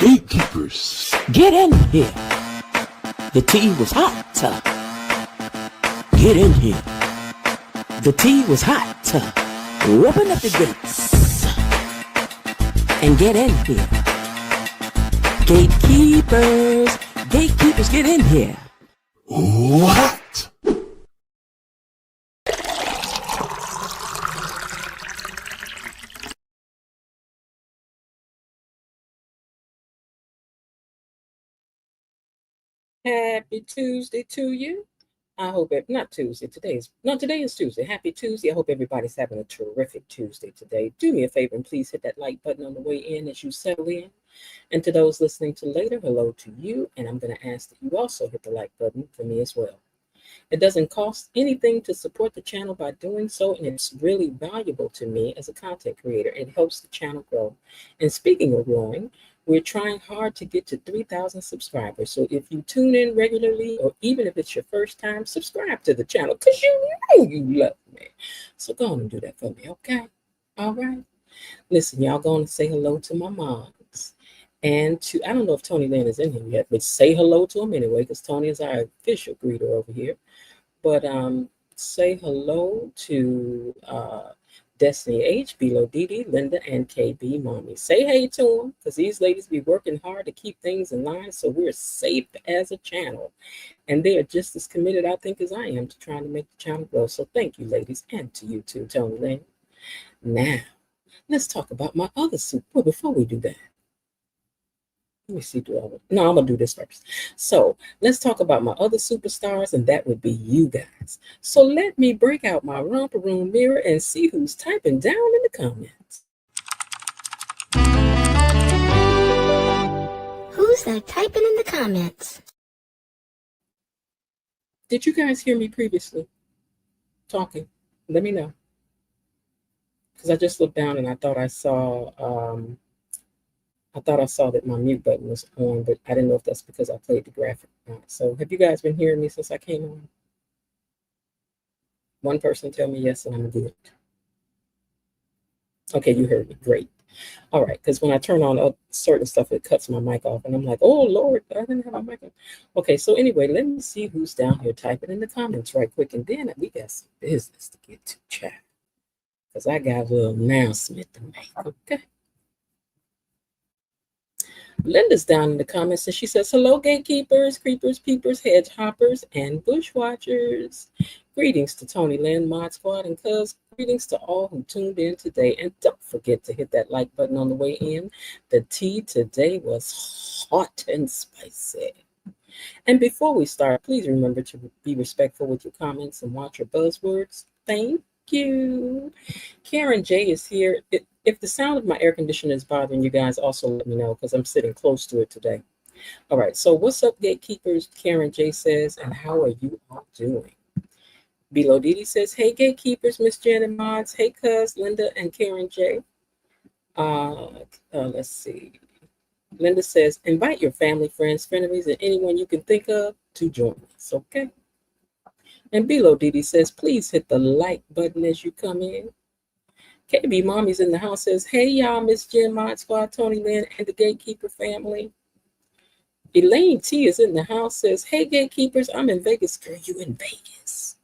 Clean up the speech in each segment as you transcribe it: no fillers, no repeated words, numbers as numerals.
Gatekeepers, Get in here. The tea was hot. Get in here. The tea was hot. Open up the gates and get in here. Gatekeepers, gatekeepers, get in here. what? Happy Tuesday to you. I hope it not Tuesday. Today is Tuesday. Happy Tuesday. I hope everybody's having a terrific Tuesday today. Do me a favor and please hit that like button on the way in as you settle in. And to those listening to later, hello to you. And I'm going to ask that you also hit the like button for me as well. It doesn't cost anything to support the channel by doing so, and it's really valuable to me as a content creator. It helps the channel grow. And speaking of growing, we're trying hard to get to 3,000 subscribers. So if you tune in regularly, or even if it's your first time, subscribe to the channel because you know you love me. So go on and do that for me, okay? All right. Listen, y'all going to say hello to my moms. And to, I don't know if Tony Lynn is in here yet, but say hello to him anyway, because Tony is our official greeter over here. But say hello to Destiny H, Bilo Didi, Linda, and KB Mommy. Say hey to them, because these ladies be working hard to keep things in line so we're safe as a channel. And they are just as committed, I think, as I am to trying to make the channel grow. So thank you, ladies, and to you too, Tony Lynn. Now, let's talk about my other soup. Well, before we do that, let me see, I'm going to do this first. So let's talk about my other superstars, and that would be you guys. So let me break out my romper room mirror and see who's typing down in the comments. Who's that typing in the comments? Did you guys hear me previously talking? Let me know. Because I just looked down and I thought I saw that my mute button was on, but I didn't know if that's because I played the graphic or not. So have you guys been hearing me since I came on? One person tell me yes, and I'm good. Okay, you heard me. Great. All right, because when I turn on certain stuff, it cuts my mic off, and I'm like, oh, Lord, I didn't have my mic on. Okay, so anyway, let me see who's down here typing in the comments right quick, and then we got some business to get to, chat, because I got a little announcement to make, okay? Linda's down in the comments and she says, hello, gatekeepers, creepers, peepers, hedge hoppers, and bushwatchers. Greetings to Tony Lynn, Mod Squad, and cuz. Greetings to all who tuned in today. And don't forget to hit that like button on the way in. The tea today was hot and spicy. And before we start, please remember to be respectful with your comments and watch your buzzwords. Thank you. Karen J is here. If the sound of my air conditioner is bothering you guys, also let me know because I'm sitting close to it today. All right, so what's up, gatekeepers? Karen J says, and how are you all doing? Bilo Didi says, hey, gatekeepers, Miss Jen and Mods. Hey, cuz, Linda and Karen J. Let's see. Linda says, invite your family, friends, frenemies, and anyone you can think of to join us, okay? And Bilo Didi says, please hit the like button as you come in. KB Mommy's in the house says, hey, y'all, Miss Jen, Mod Squad, Tony Lynn, and the Gatekeeper family. Elaine T is in the house says, hey, gatekeepers, I'm in Vegas. Girl, you in Vegas.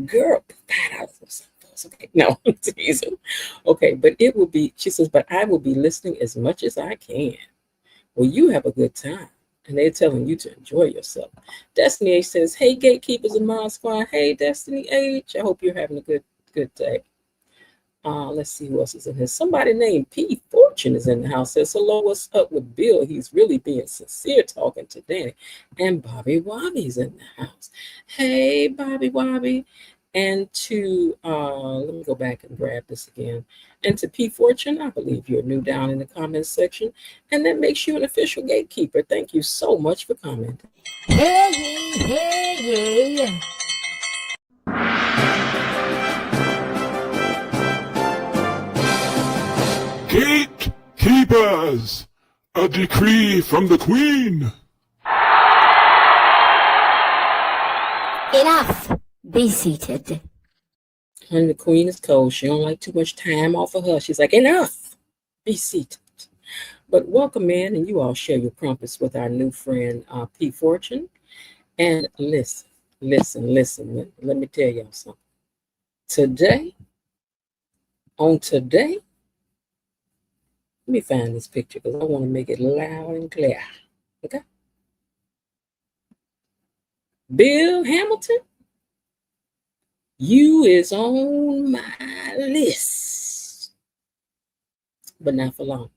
Girl, put that out of some folks. Okay, no, I'm teasing. Okay, but it will be, she says, but I will be listening as much as I can. Well, you have a good time. And they're telling you to enjoy yourself. Destiny H says, hey, gatekeepers and Mod Squad. Hey, Destiny H. I hope you're having a good day. Let's see who else is in here. Somebody named P. Fortune is in the house. Says, hello, what's up with Bill? He's really being sincere talking to Danny. And Bobby Wobby's in the house. Hey, Bobby Wobby. And to, let me go back and grab this again. And to P. Fortune, I believe you're new down in the comments section. And that makes you an official gatekeeper. Thank you so much for commenting. Hey. Gatekeepers, a decree from the Queen. Enough. Be seated. And the Queen is cold. She don't like too much time off of her. She's like, enough. Be seated. But welcome in, and you all share your crumpets with our new friend, P. Fortune. And listen. Let me tell y'all something. Today, on today, let me find this picture because I want to make it loud and clear. Okay. Bill Hamilton, you is on my list, but not for long.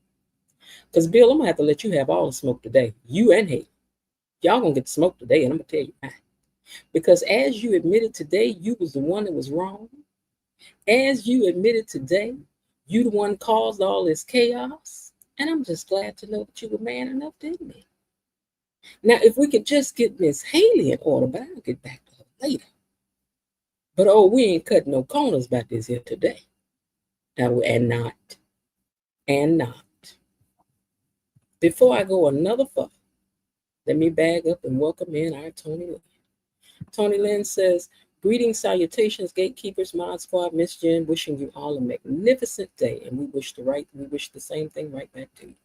Because Bill, I'm gonna have to let you have all the smoke today. You and Haley. Y'all gonna get the smoke today, and I'm gonna tell you why. Because as you admitted today, you was the one that was wrong. As you admitted today, you the one caused all this chaos. And I'm just glad to know that you were man enough to admit. Now, if we could just get Miss Haley in order, but I'll get back to her later. But oh, we ain't cutting no corners about this here today. And not. Before I go another further, let me bag up and welcome in our Tony Lynn. Tony Lynn says, greetings, salutations, gatekeepers, mod squad, Miss Jen, wishing you all a magnificent day. And we wish the same thing right back to you.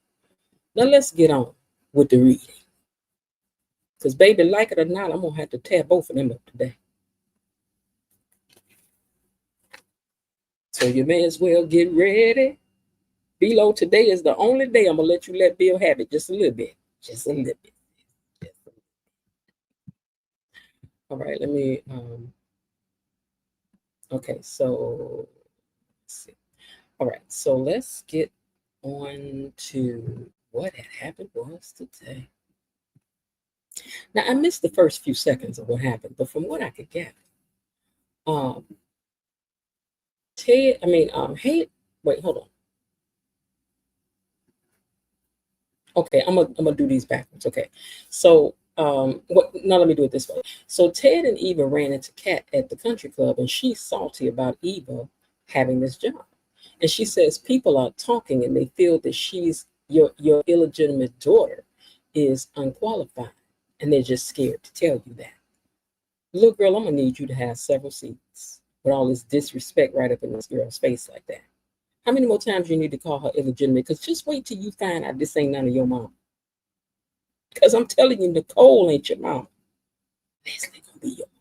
Now let's get on with the reading. Because baby, like it or not, I'm gonna have to tear both of them up today. So you may as well get ready. Below, today is the only day I'm gonna let you let Bill have it just a little bit. Just a little bit. All right, let me okay, so let's see. All right, so let's get on to what had happened was today. Now I missed the first few seconds of what happened, but from what I could get, hey, wait, hold on. Okay, I'm gonna do these backwards. Okay, so now let me do it this way. So Ted and Eva ran into Kat at the country club, and she's salty about Eva having this job. And she says people are talking, and they feel that she's your illegitimate daughter is unqualified, and they're just scared to tell you that. Little girl, I'm gonna need you to have several seats with all this disrespect right up in this girl's face like that. How many more times you need to call her illegitimate? Because just wait till you find out this ain't none of your mom. Because I'm telling you, Nicole ain't your mom. Leslie gonna be your mom.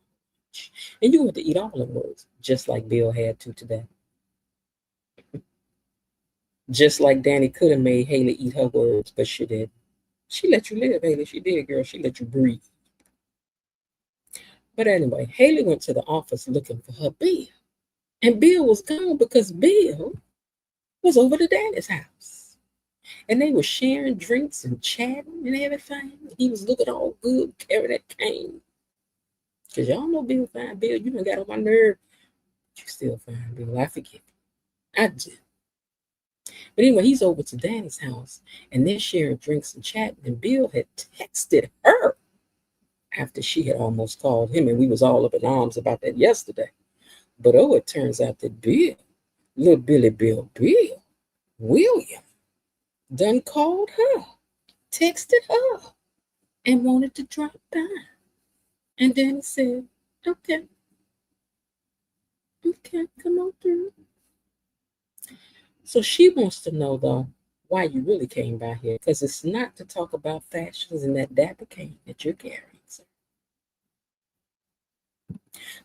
And you have to eat all them words, just like Bill had to today. Just like Danny could have made Haley eat her words, but she did. She let you live, Haley. She did, girl. She let you breathe. But anyway, Haley went to the office looking for her Bill. And Bill was gone because Bill was over to Danny's house. And they were sharing drinks and chatting and everything. He was looking all good, carrying that cane. Because y'all know Bill fine. Bill, you done got on my nerve. But you still fine, Bill. I forgive you. I do. But anyway, he's over to Danny's house. And they're sharing drinks and chatting. And Bill had texted her after she had almost called him. And we was all up in arms about that yesterday. But oh, it turns out that Bill, little Bill, William, done called her, texted her, and wanted to drop by. And Danny said, okay, come on through. So she wants to know, though, why you really came by here, because it's not to talk about fashions and that dapper cane that you're carrying. So.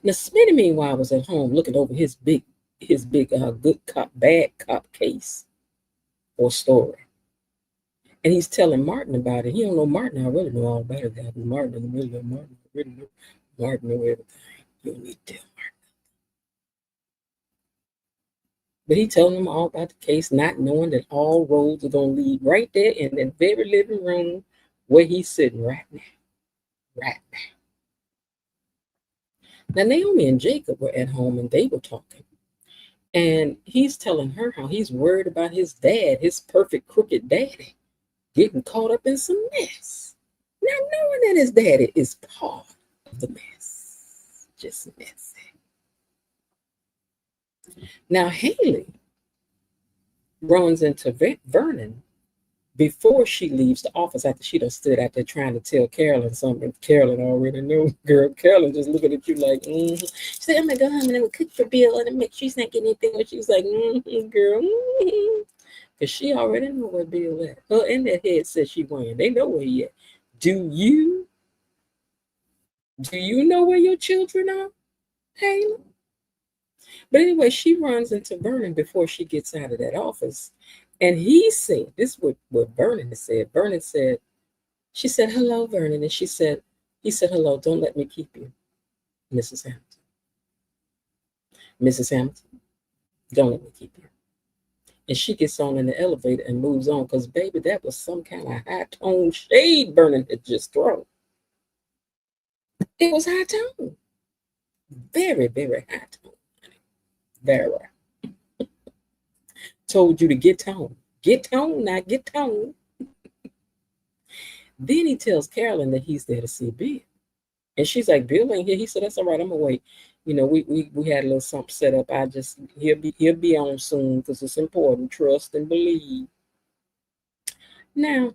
Now, Smitty, meanwhile, was at home looking over his big good cop, bad cop case or story. And he's telling Martin about it. He don't know Martin. I really know all about it. That Martin in the middle of Martin. I really know Martin know everything. You don't need to tell Martin. But he telling him all about the case, not knowing that all roads are going to lead right there in that very living room where he's sitting right now. Right now. Now, Naomi and Jacob were at home and they were talking. And he's telling her how he's worried about his dad, his perfect crooked daddy, getting caught up in some mess. Not knowing that his daddy is part of the mess. Just messy. Now, Haley runs into Vernon before she leaves the office after she done stood out there trying to tell Carolyn something. Carolyn already knew. Girl, Carolyn just looking at you like, She said, I'm going to go home and I'm going to cook for Bill and make sure he's not getting anything. And she was like, girl. Because she already know where Bill at. Her and that headset she wearing, they know where he at. Do you? Do you know where your children are, Haley? But anyway, she runs into Vernon before she gets out of that office. And he said, this is what Vernon said. Vernon said, she said, hello, Vernon. And he said, hello, don't let me keep you, Mrs. Hamilton. Mrs. Hamilton, don't let me keep you. And she gets on in the elevator and moves on because, baby, that was some kind of high-tone shade Vernon had just thrown. It was high tone. Very, very high tone. Very. Told you to get tone. Get tone, not get tone. Then he tells Carolyn that he's there to see Bill. And she's like, Bill ain't here. He said, that's all right, I'm gonna wait. You know, we had a little something set up. He'll be on soon because it's important. Trust and believe. Now,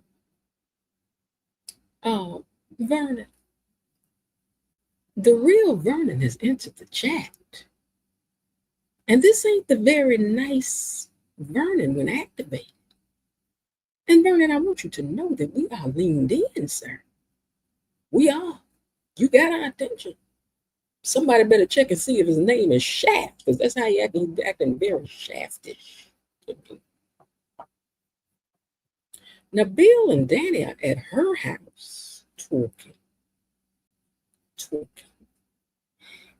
Vernon. The real Vernon has entered the chat. And this ain't the very nice Vernon when activated. And Vernon, I want you to know that we are leaned in, sir. We are. You got our attention. Somebody better check and see if his name is Shaft, because that's how he acting very shaftish. Now, Bill and Danny are at her house talking.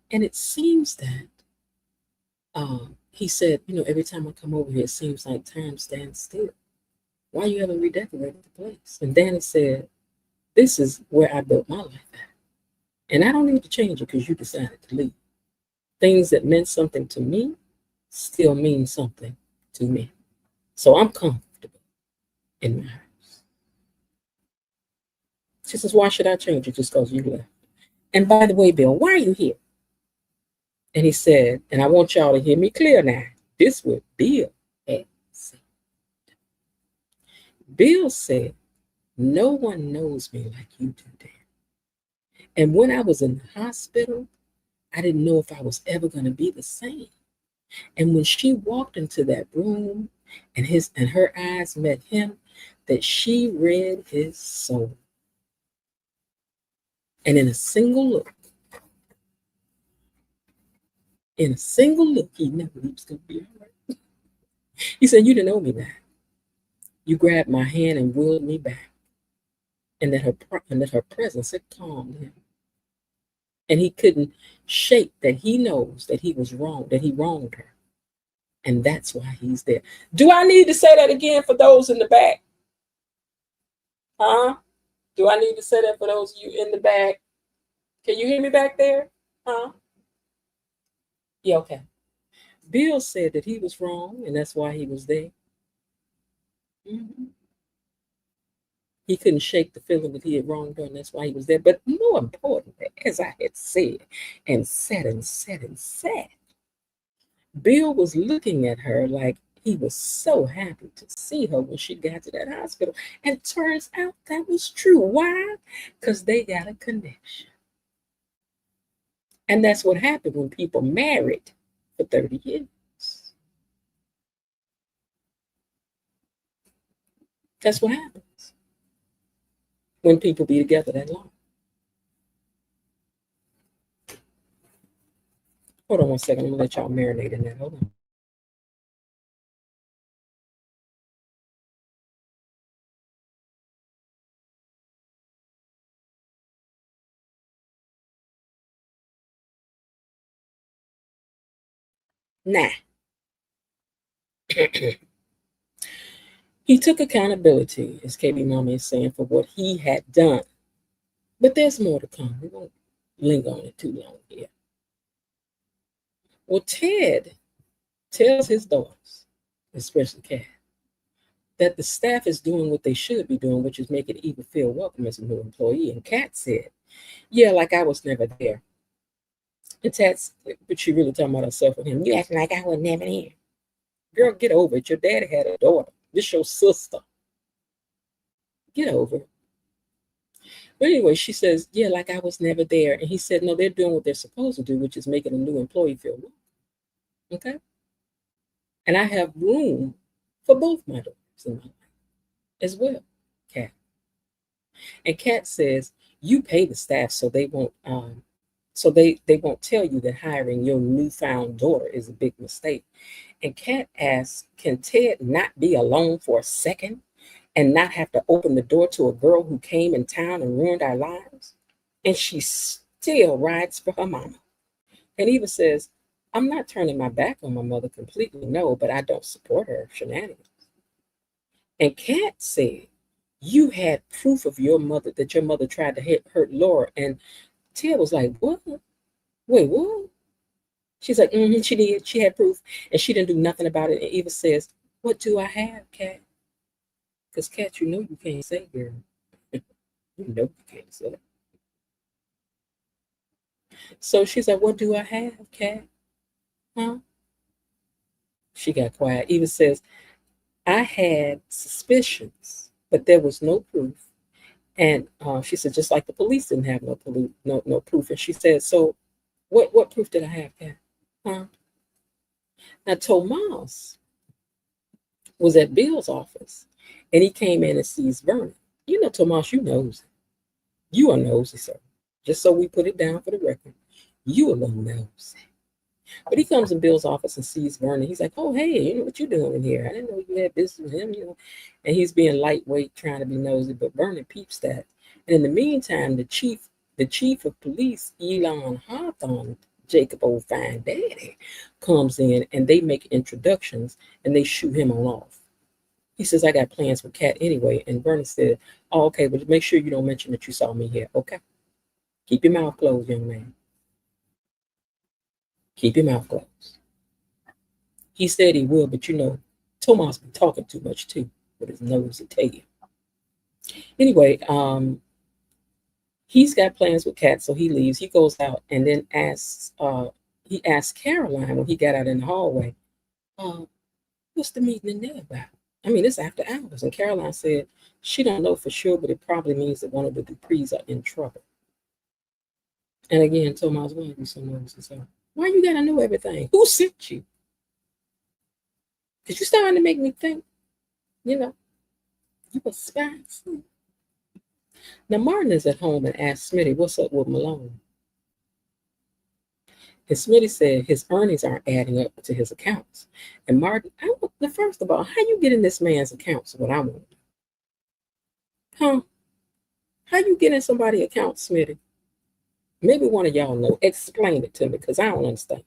And it seems that he said, you know, every time I come over here, it seems like time stands still. Why you haven't redecorated the place? And Danny said, this is where I built my life at. And I don't need to change it because you decided to leave. Things that meant something to me still mean something to me. So I'm comfortable in my house. She says, why should I change it just because you left? And by the way, Bill, why are you here? And he said, and I want y'all to hear me clear now. This would Bill had said. Bill said, no one knows me like you do, Dan. And when I was in the hospital, I didn't know if I was ever going to be the same. And when she walked into that room and her eyes met him, that she read his soul. And in a single look, he knew he was going to be all right. He said, you didn't owe me that. You grabbed my hand and wheeled me back. And that her presence had calmed him. And he couldn't shake that he knows that he was wrong, that he wronged her. And that's why he's there. Do I need to say that again for those in the back? Huh? Do I need to say that for those of you in the back? Can you hear me back there? Huh? Yeah, okay. Bill said that he was wrong, and that's why he was there. Mm-hmm. He couldn't shake the feeling that he had wronged her, and that's why he was there. But more importantly, as I had said, Bill was looking at her like he was so happy to see her when she got to that hospital. And turns out that was true. Why? Because they got a connection. And that's what happened when people married for 30 years. That's what happens when people be together that long. Hold on one second. I'm going to let y'all marinate in that. Hold on. Now, he took accountability, as KB Mama is saying, for what he had done. But there's more to come. We won't linger on it too long here. Well, Ted tells his daughters, especially Kat, that the staff is doing what they should be doing, which is making Eva feel welcome as a new employee. And Kat said, yeah, like I was never there. And Ted's, but she really talking about herself with him. You acting like I was never there. Girl, get over it. Your daddy had a daughter. This your sister. Get over it. But anyway, she says, yeah, like I was never there. And he said, no, they're doing what they're supposed to do, which is making a new employee feel welcome. Okay? And I have room for both my daughters in my life as well, Kat. And Kat says, you pay the staff so they won't they won't tell you that hiring your newfound daughter is a big mistake. And Kat asks, can Ted not be alone for a second and not have to open the door to a girl who came in town and ruined our lives? And she still rides for her mama. And Eva says, I'm not turning my back on my mother completely, no, but I don't support her shenanigans. And Kat said, you had proof of your mother that your mother tried to hurt Laura. And Ted was like, what? Wait, what? She's like, she did. She had proof, and she didn't do nothing about it. And Eva says, what do I have, Kat? Because, Kat, you know you can't say, girl. You know you can't say. So she's like, what do I have, Kat? Huh? She got quiet. Eva says, I had suspicions, but there was no proof. And she said, just like the police didn't have no proof. And she said, so what proof did I have, Kat? Huh? Now, Tomas was at Bill's office, and he came in and sees Vernon. You know, Tomas, you nosy. You are nosy, sir. Just so we put it down for the record. You a little nosy. But he comes in Bill's office and sees Vernon. He's like, oh, hey, you know what you doing in here? I didn't know you had business with him, you know. And he's being lightweight, trying to be nosy, but Vernon peeps that. And in the meantime, the chief of police, Elon Hawthorne, Jacob old fine daddy, comes in and they make introductions and they shoot him on off. He says, I got plans with Kat anyway. And Vernon said, oh, okay, but make sure you don't mention that you saw me here. Okay. Keep your mouth closed, young man. Keep your mouth closed. He said he will, but you know, Tomas been talking too much too, with his nose to tell you. Anyway, he's got plans with Kat, so he leaves. He goes out and then asks Caroline when he got out in the hallway, what's the meeting in there about? I mean, it's after hours. And Caroline said she don't know for sure, but it probably means that one of the Duprees are in trouble. And again, Tomas, why are you so nosy, sir? Why you gotta know everything? Who sent you? Because you're starting to make me think, you know, you a spy. Now, Martin is at home and asks Smitty, what's up with Malone? And Smitty said his earnings aren't adding up to his accounts. And Martin, first of all, how you get in this man's accounts is what I want to know. Huh? How you get in somebody's accounts, Smitty? Maybe one of y'all know. Explain it to me, because I don't understand.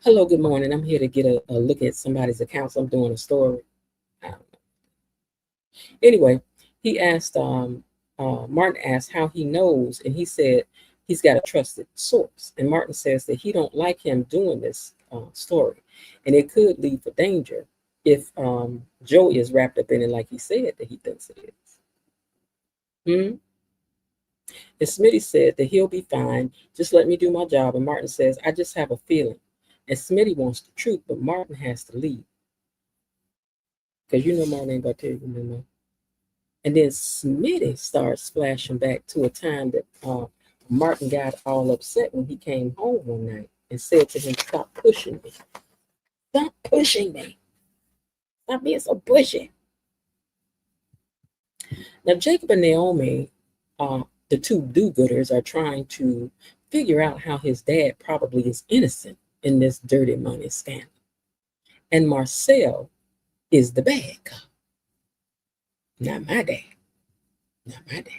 Hello, good morning. I'm here to get a look at somebody's accounts. I'm doing a story. I don't know. Anyway, he asked, Martin asked how he knows, and he said he's got a trusted source. And Martin says that he don't like him doing this story, and it could lead for danger if Joey is wrapped up in it like he said that he thinks it is. And Smitty said that he'll be fine. Just let me do my job. And Martin says, I just have a feeling. And Smitty wants the truth, but Martin has to leave. Because you know Martin ain't about to tell you no more. And then Smitty starts flashing back to a time that Martin got all upset when he came home one night and said to him, stop pushing me. Stop pushing me. Stop being so pushy. Now, Jacob and Naomi, the two do-gooders, are trying to figure out how his dad probably is innocent in this dirty money scandal. And Marcel is the bad cop. Not my dad. Not my dad.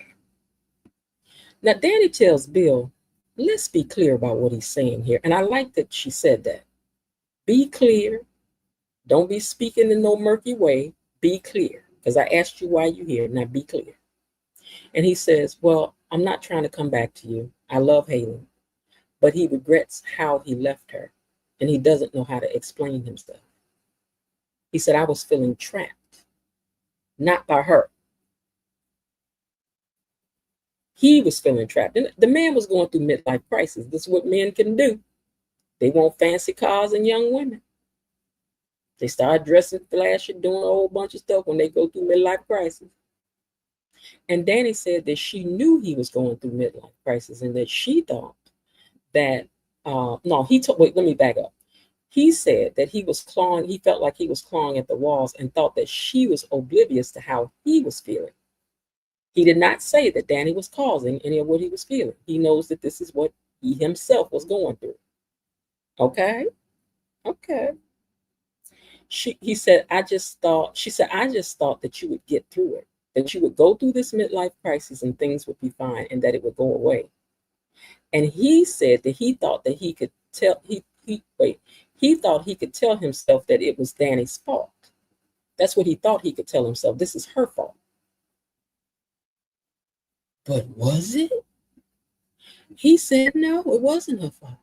Now, Danny tells Bill, let's be clear about what he's saying here. And I like that she said that. Be clear. Don't be speaking in no murky way. Be clear. Because I asked you why you're here. Now be clear. And he says, well, I'm not trying to come back to you. I love Haley. But he regrets how he left her. And he doesn't know how to explain himself. He said, I was feeling trapped. Not by her. He was feeling trapped. And the man was going through midlife crisis. This is what men can do. They want fancy cars and young women. They start dressing flashy, doing a whole bunch of stuff when they go through midlife crisis. And Danny said that she knew he was going through midlife crisis and that she thought that, wait, let me back up. He said that he felt like he was clawing at the walls and thought that she was oblivious to how he was feeling. He did not say that Danny was causing any of what he was feeling. He knows that this is what he himself was going through. Okay? Okay. She said, I just thought that you would get through it, that you would go through this midlife crisis and things would be fine and that it would go away. And he said that he thought that he could tell he thought he could tell himself that it was Danny's fault. That's what he thought he could tell himself. This is her fault. But was it? He said no, it wasn't her fault.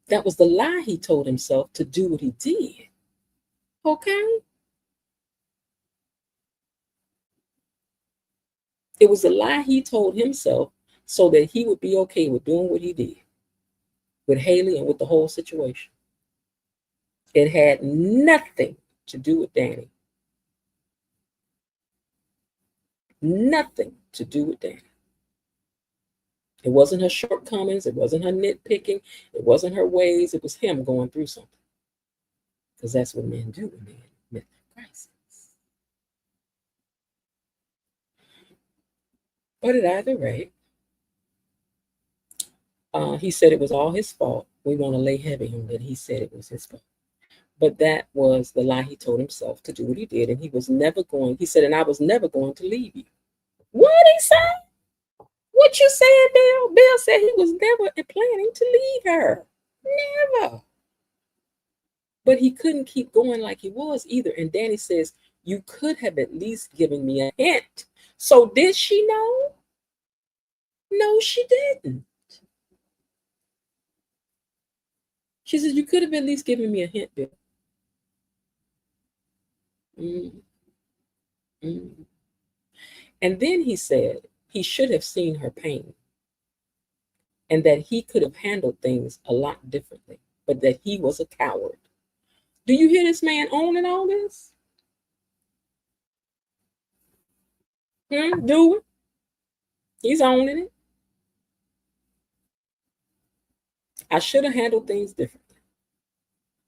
That was the lie he told himself to do what he did. Okay? It was a lie he told himself so that he would be okay with doing what he did with Haley and with the whole situation. It had nothing to do with Danny. Nothing to do with Danny. It wasn't her shortcomings. It wasn't her nitpicking. It wasn't her ways. It was him going through something. Because that's what men do when they're in midlife crisis. But at either rate, he said it was all his fault. We want to lay heavy on that. He said it was his fault. But that was the lie he told himself to do what he did. And he said, and I was never going to leave you. What he said? What you said, Bill? Bill said he was never planning to leave her. Never. But he couldn't keep going like he was either. And Danny says, you could have at least given me a hint. So did she know? No, she didn't. She says, you could have at least given me a hint, Bill. And then he said he should have seen her pain and that he could have handled things a lot differently, but that he was a coward. Do you hear this man owning all this? Do it. He's owning it. I should have handled things differently.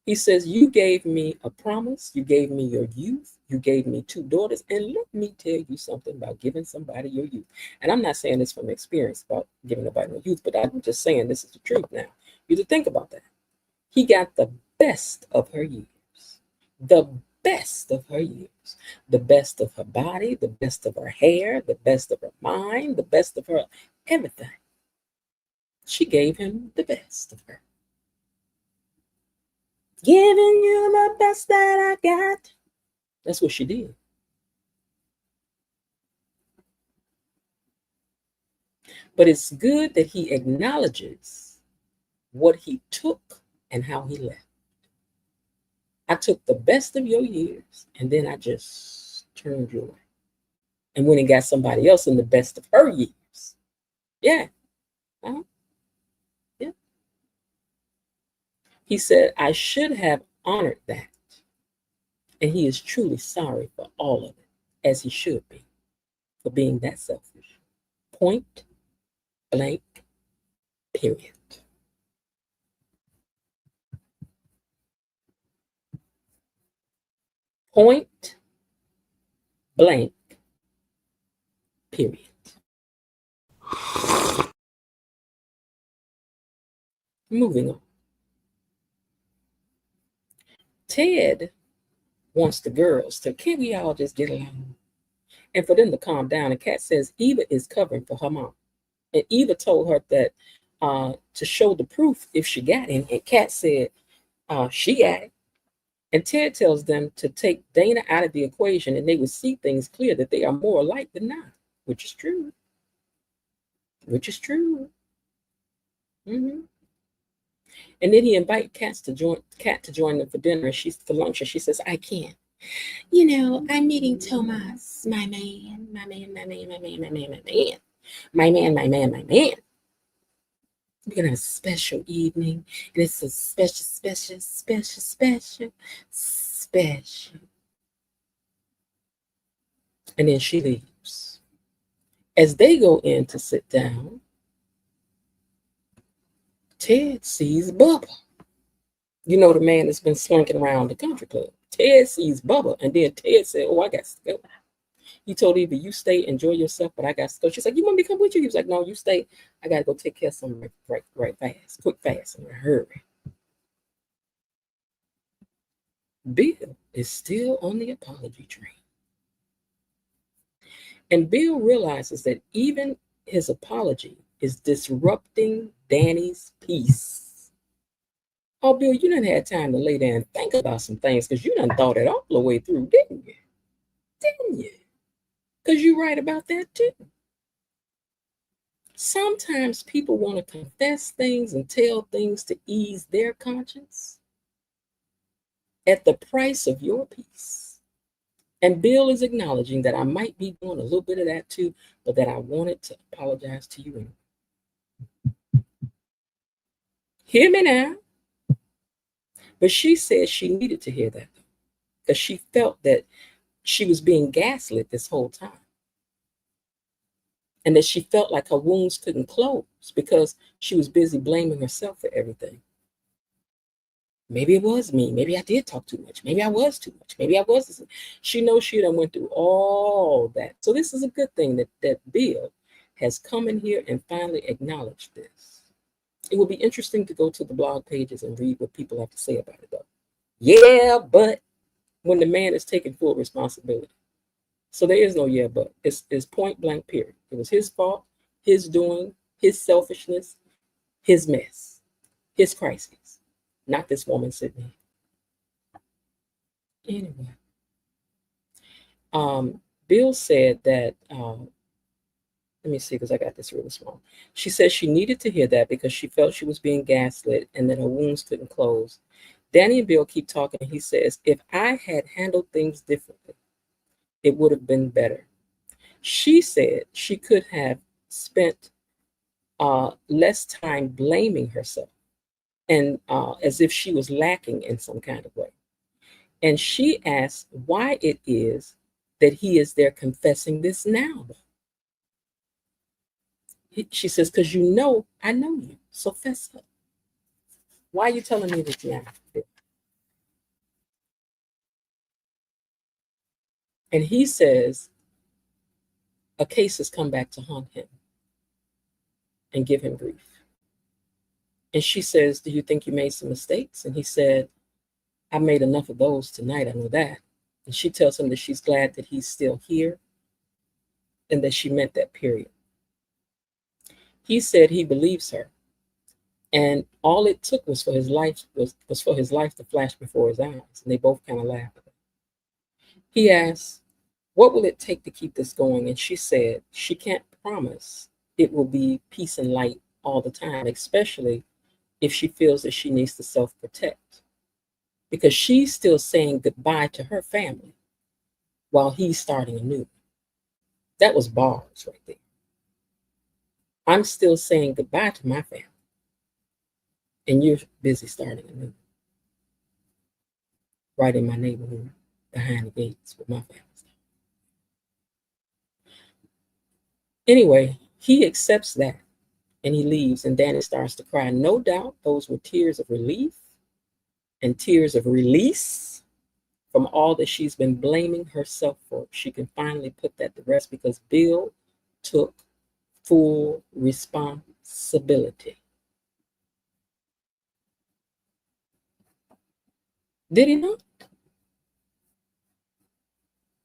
He says, you gave me a promise. You gave me your youth. You gave me 2 daughters. And let me tell you something about giving somebody your youth. And I'm not saying this from experience about giving nobody no youth, but I'm just saying this is the truth now. You to think about that. He got the best of her years. The best of her years. The best of her body, the best of her hair, the best of her mind, the best of her everything. She gave him the best of her. Giving you the best that I got. That's what she did. But it's good that he acknowledges what he took and how he left. I took the best of your years and then I just turned you away. And went and got somebody else in the best of her years. Yeah. Yeah. He said, I should have honored that. And he is truly sorry for all of it, as he should be, for being that selfish. Point blank, period. Point blank, period. Moving on. Ted wants the girls to, can't we all just get along? And for them to calm down. And Kat says Eva is covering for her mom. And Eva told her that to show the proof if she got it. And Kat said she got it. And Ted tells them to take Dana out of the equation and they would see things clear, that they are more alike than not, which is true. Which is true. Mm-hmm. And then he invited Kat to join them for dinner. For lunch, and she says, I can't. You know, I'm meeting Tomas, my man. We're gonna have a special evening, and it's a special. And then she leaves. As they go in to sit down, Ted sees Bubba. You know, the man that's been slinking around the country club. Ted sees Bubba, and then Ted said, "Oh, I got to go." He told Eva, "You stay, enjoy yourself, but I got to go." She's like, "You want me to come with you?" He was like, "No, you stay. I got to go take care of something right fast, quick, fast, in a hurry." Bill is still on the apology train. And Bill realizes that even his apology is disrupting Danny's peace. Oh, Bill, you done had time to lay there and think about some things because you done thought it all the way through, didn't you? Didn't you? Because you're right about that too. Sometimes people want to confess things and tell things to ease their conscience at the price of your peace. And Bill is acknowledging that I might be doing a little bit of that too, but that I wanted to apologize to you anyway. Hear me now. But she said she needed to hear that because she felt that she was being gaslit this whole time. And that she felt like her wounds couldn't close because she was busy blaming herself for everything. Maybe it was me. Maybe I did talk too much. Maybe I was too much. Maybe I was. She knows she done went through all that. So this is a good thing that Bill has come in here and finally acknowledged this. It will be interesting to go to the blog pages and read what people have to say about it, though. Yeah, but when the man is taking full responsibility. So there is no yeah, but it's point blank, period. It was his fault, his doing, his selfishness, his mess, his crises, not this woman sitting here. Anyway, Bill said that, let me see, because I got this really small. She said she needed to hear that because she felt she was being gaslit and that her wounds couldn't close. Danny and Bill keep talking, and he says, if I had handled things differently, it would have been better. She said she could have spent less time blaming herself and as if she was lacking in some kind of way. And she asked why it is that he is there confessing this now. She says, because you know, I know you, so fess up. Why are you telling me this now? And he says, a case has come back to haunt him and give him grief. And she says, do you think you made some mistakes? And he said, I made enough of those tonight, I know that. And she tells him that she's glad that he's still here and that she meant that, period. He said he believes her. And all it took was for his life to flash before his eyes. And they both kind of laughed. He asked, what will it take to keep this going? And she said she can't promise it will be peace and light all the time, especially if she feels that she needs to self-protect. Because she's still saying goodbye to her family while he's starting anew. That was bars right there. I'm still saying goodbye to my family, and you're busy starting anew. Right in my neighborhood, behind the gates with my family. Anyway, he accepts that and he leaves, and Danny starts to cry. No doubt those were tears of relief and tears of release from all that she's been blaming herself for. She can finally put that to rest because Bill took full responsibility. Did he not?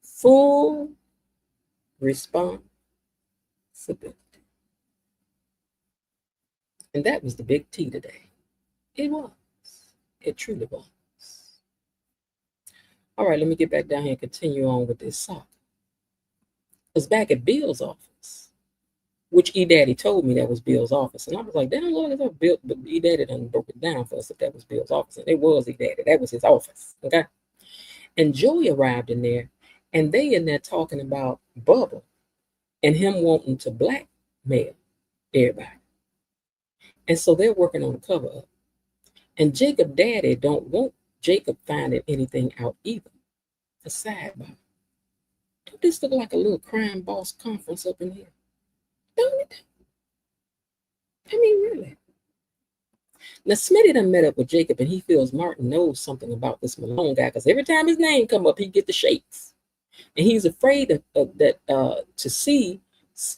Full responsibility. And that was the big T today. It was. It truly was. All right, let me get back down here and continue on with this saga. Because back at Bill's office, which E-Daddy told me that was Bill's office. And I was like, damn, Lord, it's Bill, but E-Daddy done broke it down for us if that was Bill's office. And it was E-Daddy. That was his office. Okay. And Joey arrived in there, and they in there talking about Bubba and him wanting to blackmail everybody. And so they're working on a cover up. And Jacob daddy don't want Jacob finding anything out either. A sidebar. Don't this look like a little crime boss conference up in here? Don't it? I mean, really. Now, Smitty done met up with Jacob, and he feels Martin knows something about this Malone guy, because every time his name come up, he get the shakes. And he's afraid to see,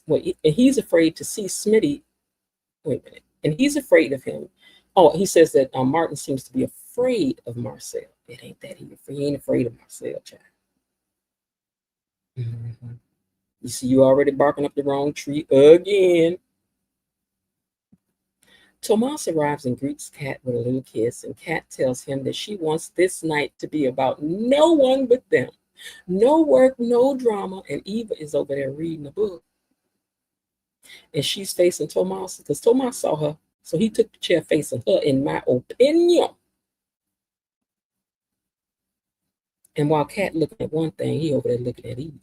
and he's afraid to see Smitty. Wait a minute. And he's afraid of him. Oh, he says that Martin seems to be afraid of Marcel. It ain't that he ain't afraid of Marcel, child. Mm-hmm. You see, you already barking up the wrong tree again. Tomas arrives and greets Kat with a little kiss, and Kat tells him that she wants this night to be about no one but them. No work, no drama, and Eva is over there reading a book. And she's facing Tomas because Tomas saw her, so he took the chair facing her, in my opinion. And while Kat looking at one thing, he over there looking at Eve.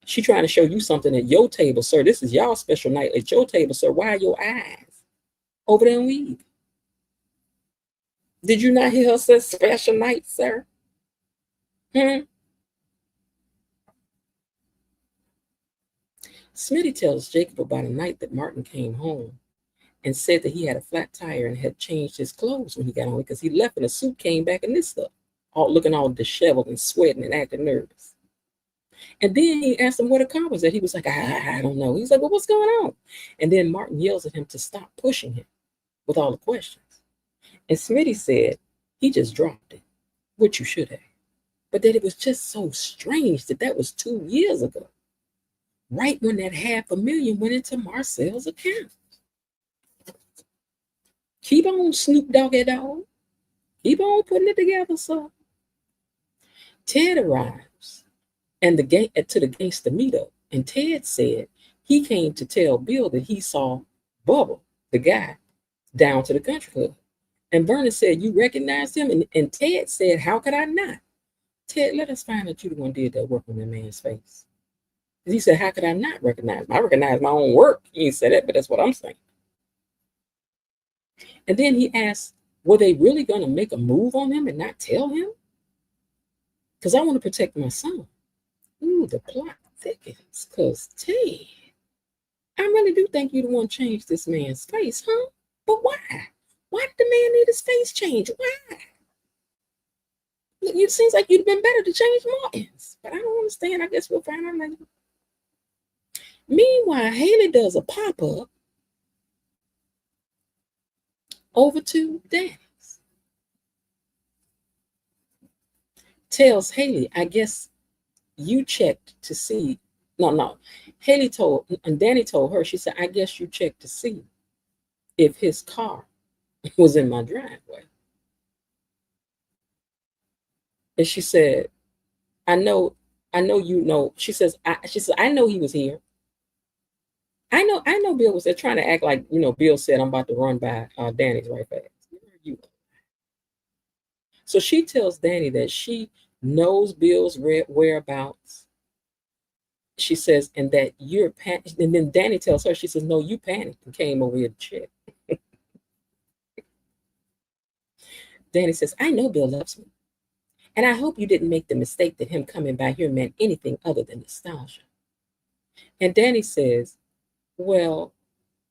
She trying to show you something at your table, sir. This is y'all special night at your table, sir. Why are your eyes over there on Eve? Did you not hear her say special night, sir? Smitty tells Jacob about a night that Martin came home and said that he had a flat tire and had changed his clothes when he got home, because he left in a suit, came back in this stuff, all looking all disheveled and sweating and acting nervous. And then he asked him where the car was at. He was like, I don't know. He's like, well, what's going on? And then Martin yells at him to stop pushing him with all the questions. And Smitty said he just dropped it, which you should have. But that it was just so strange that was 2 years ago, right when that $500,000 went into Marcel's account. Keep on, Snoop Doggy Dog. Keep on putting it together, sir. Ted arrives and to the gangster meetup, and Ted said he came to tell Bill that he saw Bubba, the guy, down to the country club. And Vernon said, you recognized him? And Ted said, how could I not? Ted, let us find out you the one did that work on that man's face. He said, how could I not recognize him? I recognize my own work. He ain't said that, but that's what I'm saying. And then he asked, were they really going to make a move on him and not tell him? Because I want to protect my son. Ooh, the plot thickens. Because, Ted, I really do think you the one changed this man's face, huh? But why? Why did the man need his face changed? Why? It seems like you'd have been better to change Martin's. But I don't understand. I guess we'll find out later. Meanwhile, Haley does a pop-up over to Danny's. Tells Haley, I guess you checked to see. No. Haley told, and Danny told her, she said, I guess you checked to see if his car was in my driveway. And she said, I know you know. She says, I know he was here. I know Bill was there trying to act like, Bill said, I'm about to run by Danny's right fast. So she tells Danny that she knows Bill's whereabouts. She says, and that you're panicked. And then Danny tells her, she says, no, you panicked and came over here to check. Danny says, I know Bill loves me. And I hope you didn't make the mistake that him coming by here meant anything other than nostalgia. And Danny says, well,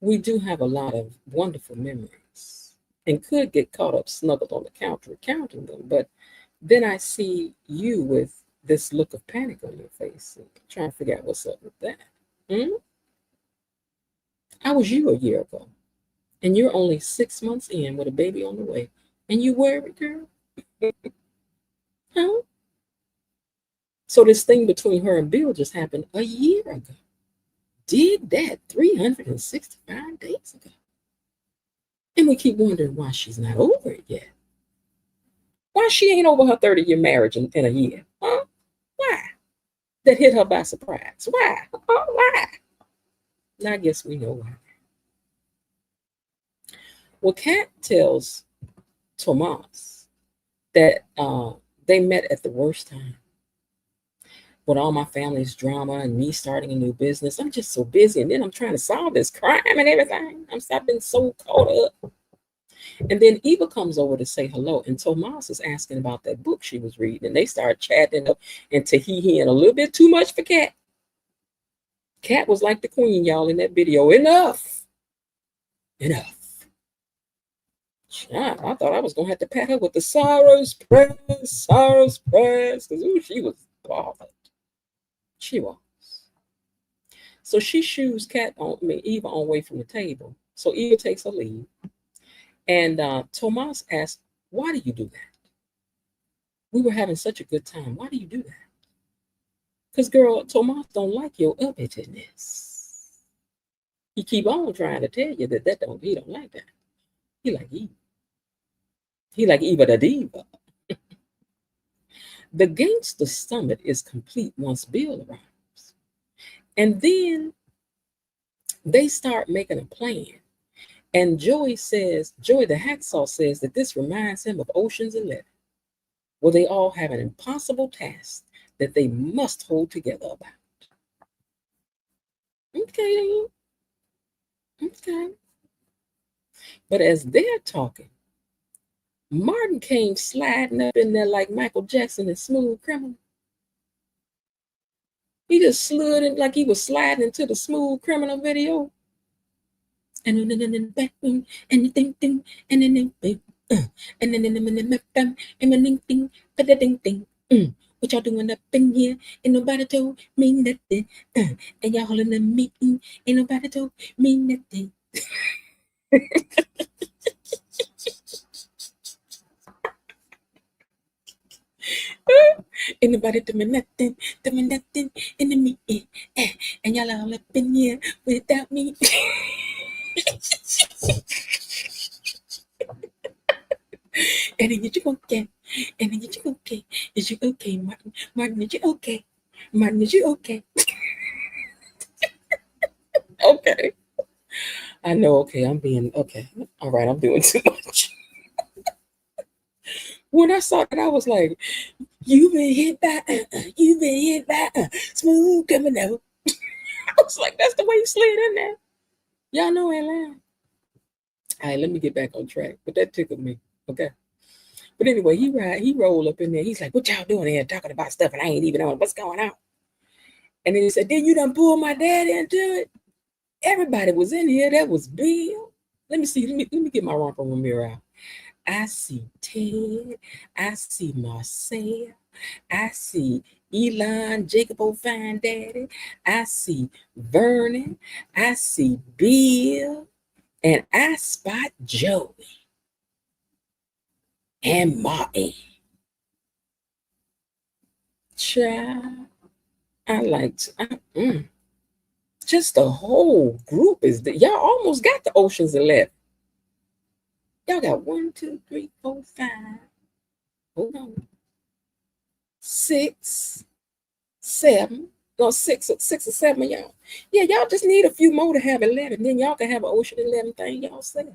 we do have a lot of wonderful memories and could get caught up snuggled on the counter counting them. But then I see you with this look of panic on your face, and trying to figure out what's up with that. I was you a year ago, and you're only 6 months in with a baby on the way, and you worried, girl? Huh? So this thing between her and Bill just happened a year ago. Did that 365 days ago. And we keep wondering why she's not over it yet. Why she ain't over her 30-year marriage in a year? Huh? Why? That hit her by surprise. Why? Why? And I guess we know why. Well, Kat tells Tomas that they met at the worst time. With all my family's drama and me starting a new business, I'm just so busy. And then I'm trying to solve this crime and everything. I've been so caught up. And then Eva comes over to say hello. And Tomas is asking about that book she was reading. And they start chatting up and tee-heeing a little bit too much for Kat. Kat was like the queen, y'all, in that video. Enough. I thought I was gonna have to pat her with the Cyrus press, because she was bothered. She was. So she shoos Eva on away from the table. So Eva takes her leave, and Tomas asked, "Why do you do that? We were having such a good time. Why do you do that?" Because, girl, Tomas don't like your uppityness. He keep on trying to tell you that he don't like that. He like Eva. He like Eva the diva. The gangster summit is complete once Bill arrives. And then they start making a plan. And Joey the hacksaw says that this reminds him of Ocean's 11, where they all have an impossible task that they must hold together about. Okay. Okay. But as they're talking, Martin came sliding up in there like Michael Jackson in Smooth Criminal. He just slid in like he was sliding into the Smooth Criminal video. And then and ding ding and then and then ding ding. What y'all doing up in here? Ain't nobody told me nothing. And y'all holding the meeting. Ain't nobody told me nothing. Ain't nobody doing nothing in the meeting. And y'all all up in here without me. And then you okay? And then you okay? Is you okay, Martin? Martin, is you okay? Martin, is you okay? Okay. I know, okay, I'm being okay. All right, I'm doing too much. When I saw that, I was like, you've been hit by Smooth Criminal. I was like, that's the way you slid in there. Y'all know I ain't lying. All right, let me get back on track. But that tickled me. Okay. But anyway, he rolled up in there. He's like, what y'all doing here talking about stuff and I ain't even knowing what's going on. And then he said, then you done pull my dad into it? Everybody was in here. That was Bill. Let me see. Let me get my romper room mirror out. I see Ted. I see Marcel. I see Elon, Jacob O'Fine Daddy. I see Vernon. I see Bill. And I spot Joey and Martin. Child, I liked just the whole group is there. Y'all almost got the Ocean's 11. Y'all got 1, 2, 3, 4, 5. Hold on. 6, 7. No, six or 7 of y'all. Yeah, y'all just need a few more to have 11. Then y'all can have an Ocean 11 thing y'all say.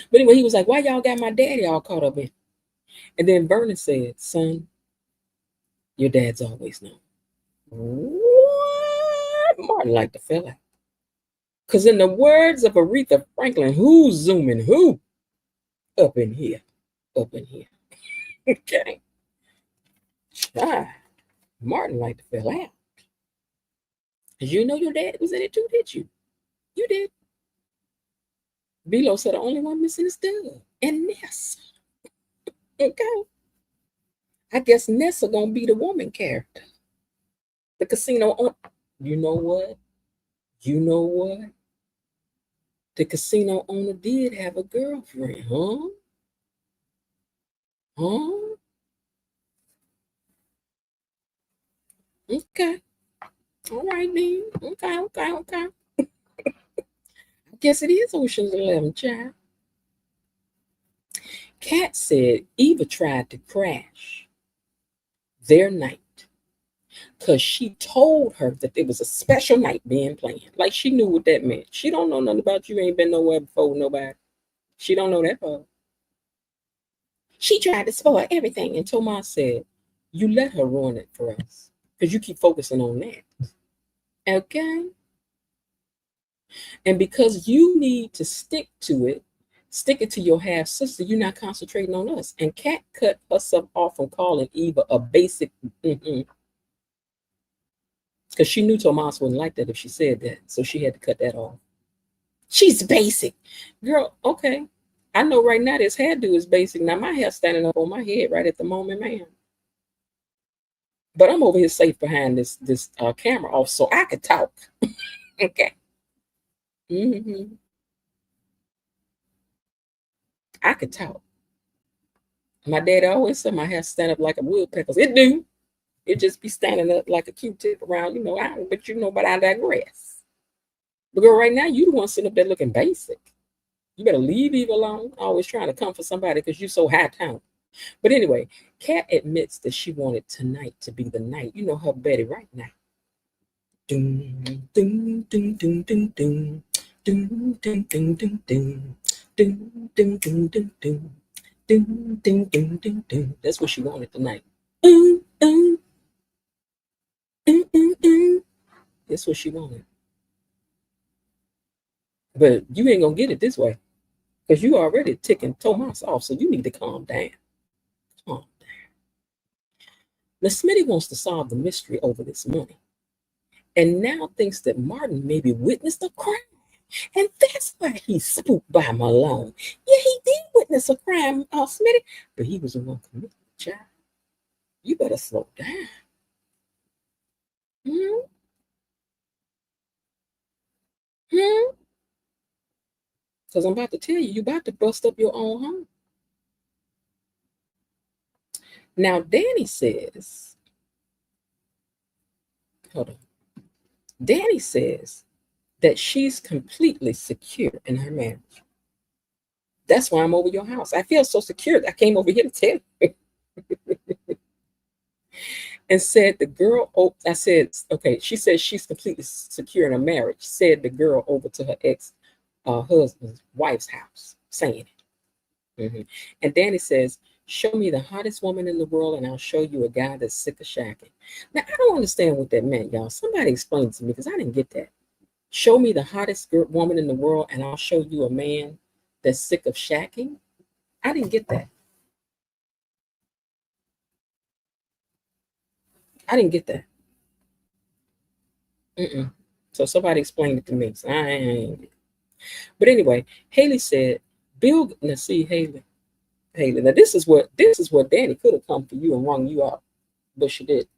But anyway, he was like, why y'all got my daddy all caught up in? And then Vernon said, son, your dad's always known. What? Martin liked the fella. Because in the words of Aretha Franklin, who's zooming who? Up in here. Up in here. Okay. Martin liked the fella out. Because you know your dad was in it too, did you? You did. Bilo said the only one missing is Doug and Nessa. Okay. I guess Nessa gonna be the woman character. The casino owner. You know what? You know what? The casino owner did have a girlfriend, huh? Huh? Okay. All right, then. Okay. I guess it is Ocean's 11, child. Kat said Eva tried to crash their night because she told her that there was a special night being planned. Like she knew what that meant. She don't know nothing about you. Ain't been nowhere before with nobody. She don't know that part. She tried to spoil everything. And Tomas said, you let her ruin it for us because you keep focusing on that. Okay? And because you need to stick it to your half sister, you're not concentrating on us. And Kat cut herself off from calling Eva a basic, because she knew Tomas wouldn't like that if she said that. So she had to cut that off. She's basic. Girl, okay. I know right now this hairdo is basic. Now my hair's standing up on my head right at the moment, man. But I'm over here safe behind this camera off so I could talk. Okay. I could talk. My dad always said my hair stand up like a woodpecker's. It do. It just be standing up like a Q-tip around, but I digress. But girl, right now, you the one sitting up there looking basic. You better leave Eve alone. Always trying to come for somebody because you so high town. But anyway, Kat admits that she wanted tonight to be the night. You know her Betty right now. Doom, doom, doom, doom, doom, doom. Doom, doom, doom, doom, doom. Doom, doom, doom, doom, doom. Doom, doom, doom, doom, doom. That's what she wanted tonight. Ooh, ooh. That's what she wanted. But you ain't gonna get it this way. Because you already ticking Tomas off, so you need to calm down. Calm down. Now Smitty wants to solve the mystery over this money. And now thinks that Martin maybe witnessed a crime. And that's why he's spooked by Malone. Yeah, he did witness a crime, Smitty, but he was the one committing the child. You better slow down. Because I'm about to tell you, about to bust up your own home. Now, Danny says, hold on. Danny says that she's completely secure in her marriage. That's why I'm over your house. I feel so secure. I came over here to tell you. And said the girl, I said, okay, she says she's completely secure in her marriage, said the girl over to her ex-husband's wife's house, saying it. And Danny says, show me the hottest woman in the world and I'll show you a guy that's sick of shacking. Now, I don't understand what that meant, y'all. Somebody explain to me because I didn't get that. Show me the hottest woman in the world and I'll show you a man that's sick of shacking. I didn't get that. I didn't get that. So somebody explained it to me. So I ain't. But anyway, Haley said, Bill, now see, Haley, now this is what Danny could have come for you and rung you out, but she did.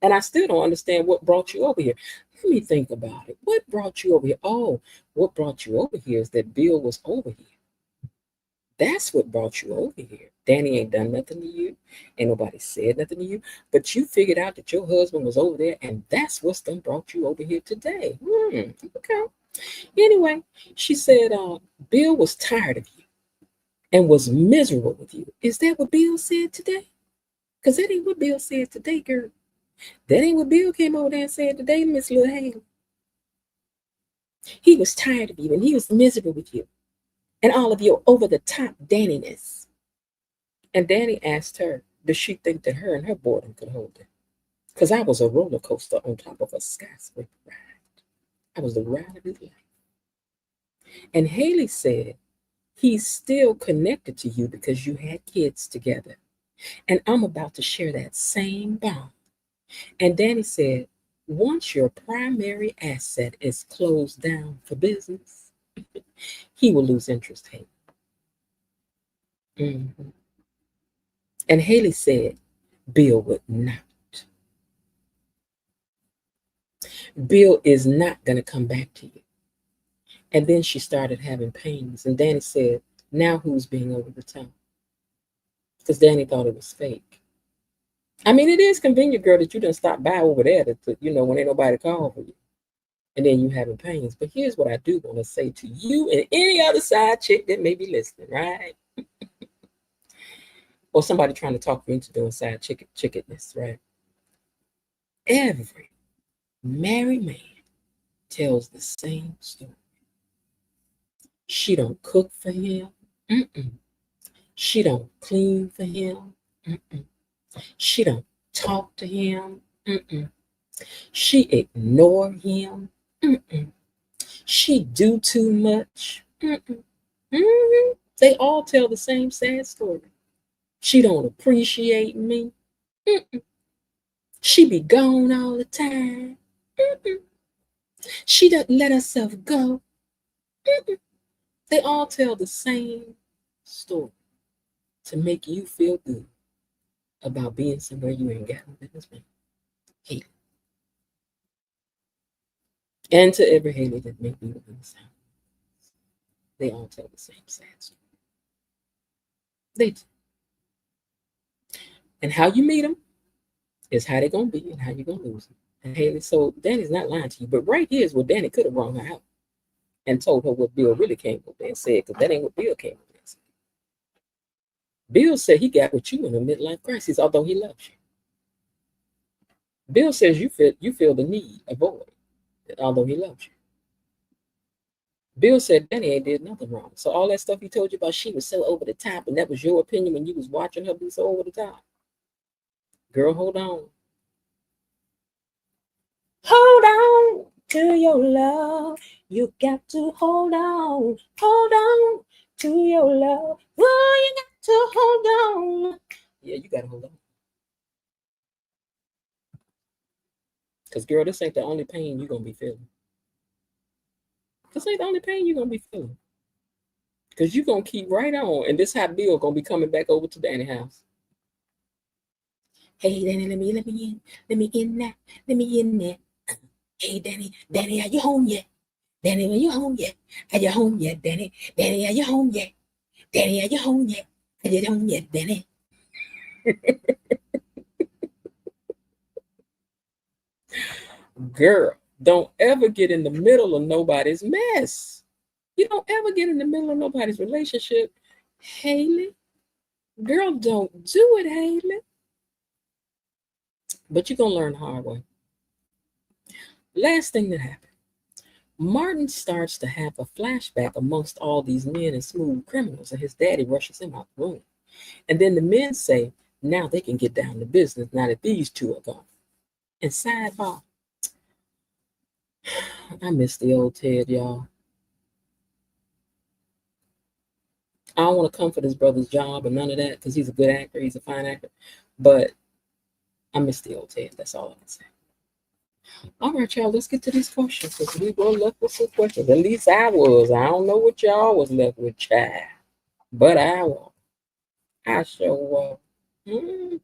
And I still don't understand what brought you over here. Let me think about it. What brought you over here? Oh, what brought you over here is that Bill was over here. That's what brought you over here. Danny ain't done nothing to you. Ain't nobody said nothing to you. But you figured out that your husband was over there, and that's what's done brought you over here today. Okay. Anyway, she said Bill was tired of you and was miserable with you. Is that what Bill said today? Because that ain't what Bill said today, girl. That ain't what Bill came over there and said today, Miss Lil Haley. He was tired of you and he was miserable with you and all of your over-the-top Danniness. And Danny asked her, does she think that her and her boredom could hold it? Because I was a roller coaster on top of a skyscraper ride. I was the ride of his life. And Haley said, he's still connected to you because you had kids together. And I'm about to share that same bond. And Danny said, once your primary asset is closed down for business, he will lose interest, Haley. And Haley said, Bill would not. Bill is not going to come back to you. And then she started having pains. And Danny said, now who's being over the top? Because Danny thought it was fake. I mean, it is convenient, girl, that you done stop by over there to when ain't nobody call for you. And then you having pains. But here's what I do want to say to you and any other side chick that may be listening, right? Or somebody trying to talk you into doing side chickenness, right? Every married man tells the same story. She don't cook for him. She don't clean for him. She don't talk to him. She ignore him. She do too much. They all tell the same sad story. She don't appreciate me. She be gone all the time. She doesn't let herself go. They all tell the same story to make you feel good about being somewhere you ain't got no business being. Haley. And to every Haley that may be within the sound, they all tell the same sad story. They do. And how you meet them is how they're going to be and how you're going to lose them. And Haley, so Danny's not lying to you, but right here is where Danny could have wrung her out and told her what Bill really came up there and said, because that ain't what Bill came up there and said. Bill said he got with you in a midlife crisis, although he loves you. Bill says you feel the need, avoid, although he loves you. Bill said Danny ain't did nothing wrong. So all that stuff he told you about she was so over the top, and that was your opinion when you was watching her be so over the top. Girl, hold on. Hold on to your love. You got to hold on to your love. Oh, you got to hold on. Yeah, you got to hold on. Because, girl, this ain't the only pain you're going to be feeling. This ain't the only pain you're going to be feeling. Because you're going to keep right on. And this how Bill going to be coming back over to Danny's house. Hey, Danny, let me in. Let me in there. Let me in there. Hey, Danny, are you home yet? Danny, are you home yet? Are you home yet, Danny? Danny, are you home yet? Danny, are you home yet? Are you home yet, Danny? Girl, don't ever get in the middle of nobody's mess. You don't ever get in the middle of nobody's relationship. Haley, girl, don't do it, Haley. But you're going to learn the hard way. Last thing that happened. Martin starts to have a flashback amongst all these men and smooth criminals, and his daddy rushes him out the room. And then the men say, now they can get down to business now that these two are gone. And sidebar, I miss the old Ted, y'all. I don't want to comfort his brother's job and none of that, because he's a good actor, he's a fine actor. But I miss the old Ted, that's all I can say. All right, y'all, let's get to these questions, because we were left with some questions. At least I was. I don't know what y'all was left with, child. But I was. I sure was. Mm-hmm.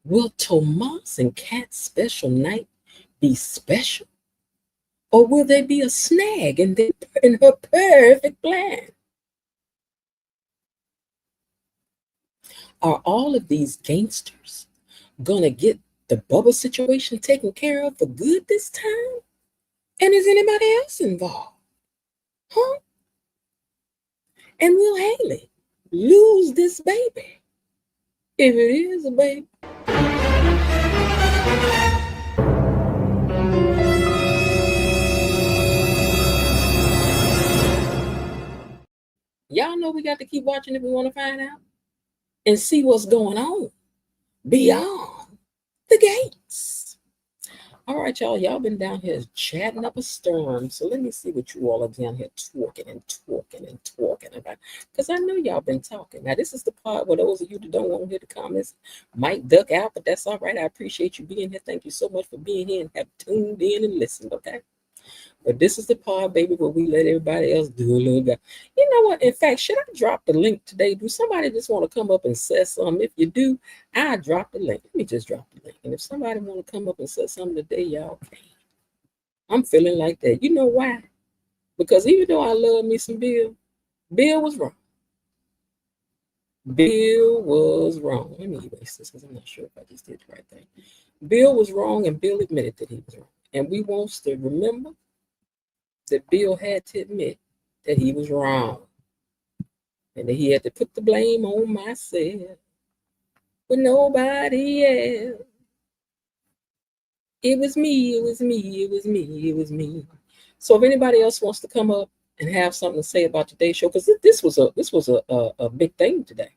Will Tomas and Kat's special night be special? Or will they be a snag in her perfect plan? Are all of these gangsters gonna get the Bubba situation taken care of for good this time? And is anybody else involved? Huh? And will Haley lose this baby? If it is a baby. Y'all know we got to keep watching if we want to find out and see what's going on beyond the gates. All right, y'all been down here chatting up a storm. So let me see what you all are down here talking about. Because I know y'all been talking. Now, this is the part where those of you that don't want to hear the comments might duck out, but that's all right. I appreciate you being here. Thank you so much for being here and have tuned in and listened, okay? But this is the part, baby, where we let everybody else do a little bit. You know what? In fact, should I drop the link today? Do somebody just want to come up and say something? If you do, I drop the link. Let me just drop the link. And if somebody want to come up and say something today, y'all can. I'm feeling like that. You know why? Because even though I love me some Bill, Bill was wrong. Bill was wrong. Let me erase this because I'm not sure if I just did the right thing. Bill was wrong, and Bill admitted that he was wrong. And we want to remember that Bill had to admit that he was wrong and that he had to put the blame on myself with nobody else. It was me. So if anybody else wants to come up and have something to say about today's show, because this was a big thing today.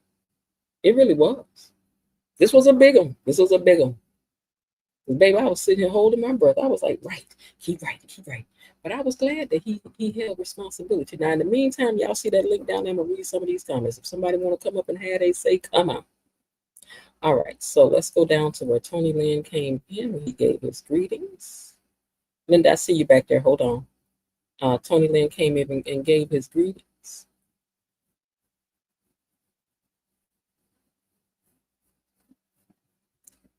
It really was. This was a big one. Baby, I was sitting here holding my breath. I was like, keep writing. But I was glad that he held responsibility. Now, in the meantime, y'all see that link down there. I'm going to read some of these comments. If somebody want to come up and have they say, come on. All right, so let's go down to where Tony Lynn came in. He gave his greetings. Linda, I see you back there. Hold on. Tony Lynn came in and gave his greetings.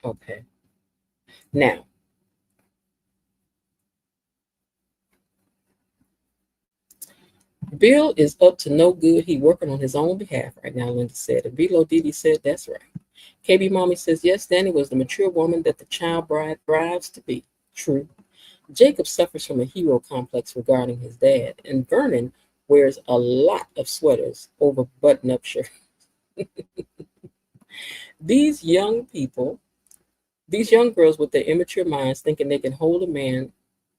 Okay. Now, Bill is up to no good. He working on his own behalf right now, Linda said. And Below Didi said, that's right. KB Mommy says, yes, Danny was the mature woman that the child bride thrives to be. True. Jacob suffers from a hero complex regarding his dad. And Vernon wears a lot of sweaters over button-up shirts. These young people, these young girls with their immature minds thinking they can hold a man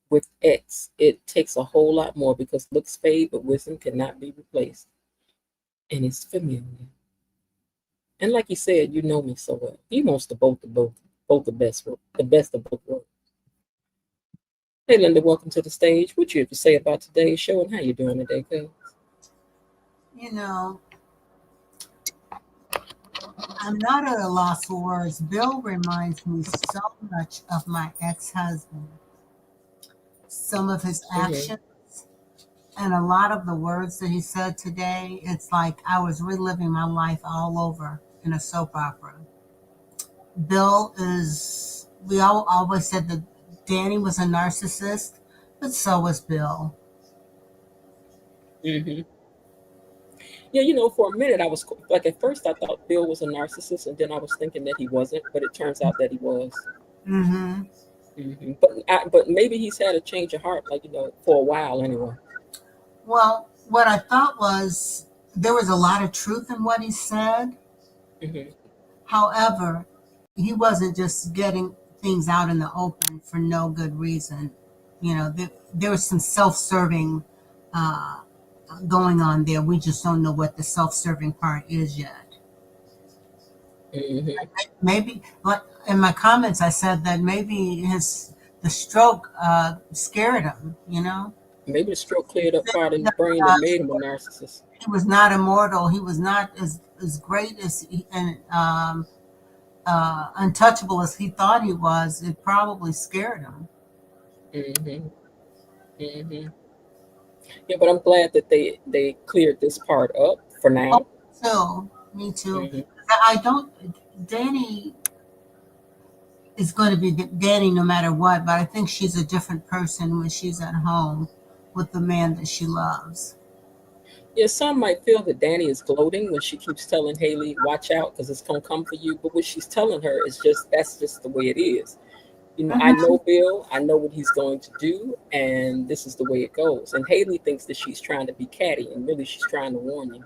with X, it takes a whole lot more because looks fade, but wisdom cannot be replaced. And it's familiar. And like you said, you know me so well. He wants both the best of both worlds. Hey, Linda, welcome to the stage. What you have to say about today's show and how you doing today, cuz? You know, I'm not at a loss for words. Bill reminds me so much of my ex-husband. Some of his actions and a lot of the words that he said today, it's like I was reliving my life all over in a soap opera. Bill is, we all always said that Danny was a narcissist, but so was Bill. Mm-hmm. Yeah, for a minute I was like, at first I thought Bill was a narcissist, and then I was thinking that he wasn't, but it turns out that he was. Mm-hmm. Mm-hmm. But maybe he's had a change of heart, like for a while anyway. Well, what I thought was there was a lot of truth in what he said. Mm-hmm. However, he wasn't just getting things out in the open for no good reason. There was some self-serving uh, going on there. We just don't know what the self-serving part is yet. Mm-hmm. Maybe, like in my comments, I said that maybe the stroke scared him. Maybe the stroke cleared up part of his brain and made him a narcissist. He was not immortal. He was not as great and untouchable as he thought he was. It probably scared him. Mm-hmm. Mm-hmm. Yeah, but I'm glad that they cleared this part up for now. So, me too. Mm-hmm. I don't. Danny is going to be Danny no matter what, but I think she's a different person when she's at home with the man that she loves. Yeah, some might feel that Danny is gloating when she keeps telling Haley, "Watch out, because it's gonna come for you." But what she's telling her is that's just the way it is. I Mm-hmm. know Bill, I know what he's going to do, and this is the way it goes. And Haley thinks that she's trying to be catty, and really she's trying to warn you.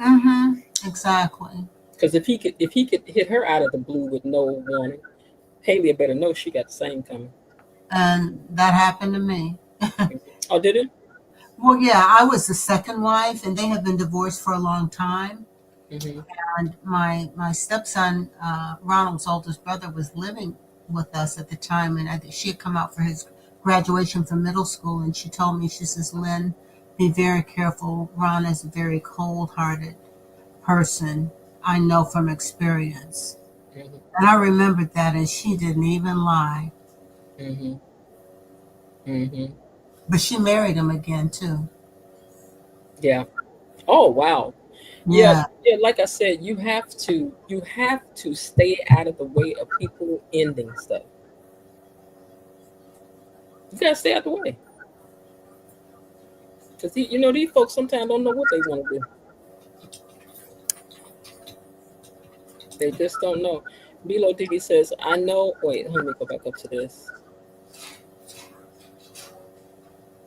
Mm-hmm. Exactly. Because if he could hit her out of the blue with no warning, Haley had better know she got the same coming. And that happened to me. Oh, did it? Well, yeah, I was the second wife, and they have been divorced for a long time. Mm-hmm. And my stepson, Ronald's oldest brother, was living with us at the time, and I think she had come out for his graduation from middle school, and she told me, she says, Lynn, be very careful. Ron is a very cold-hearted person. I know from experience. Mm-hmm. And I remembered that, and she didn't even lie. Mm-hmm. Mm-hmm. But she married him again, too. Yeah. Oh, wow. Yeah, Yeah. yeah. Like I said, you have to stay out of the way of people ending stuff. You gotta stay out the way, because these folks sometimes don't know what they want to do. They just don't know. Bilo Diggy says, "I know." Wait, let me go back up to this.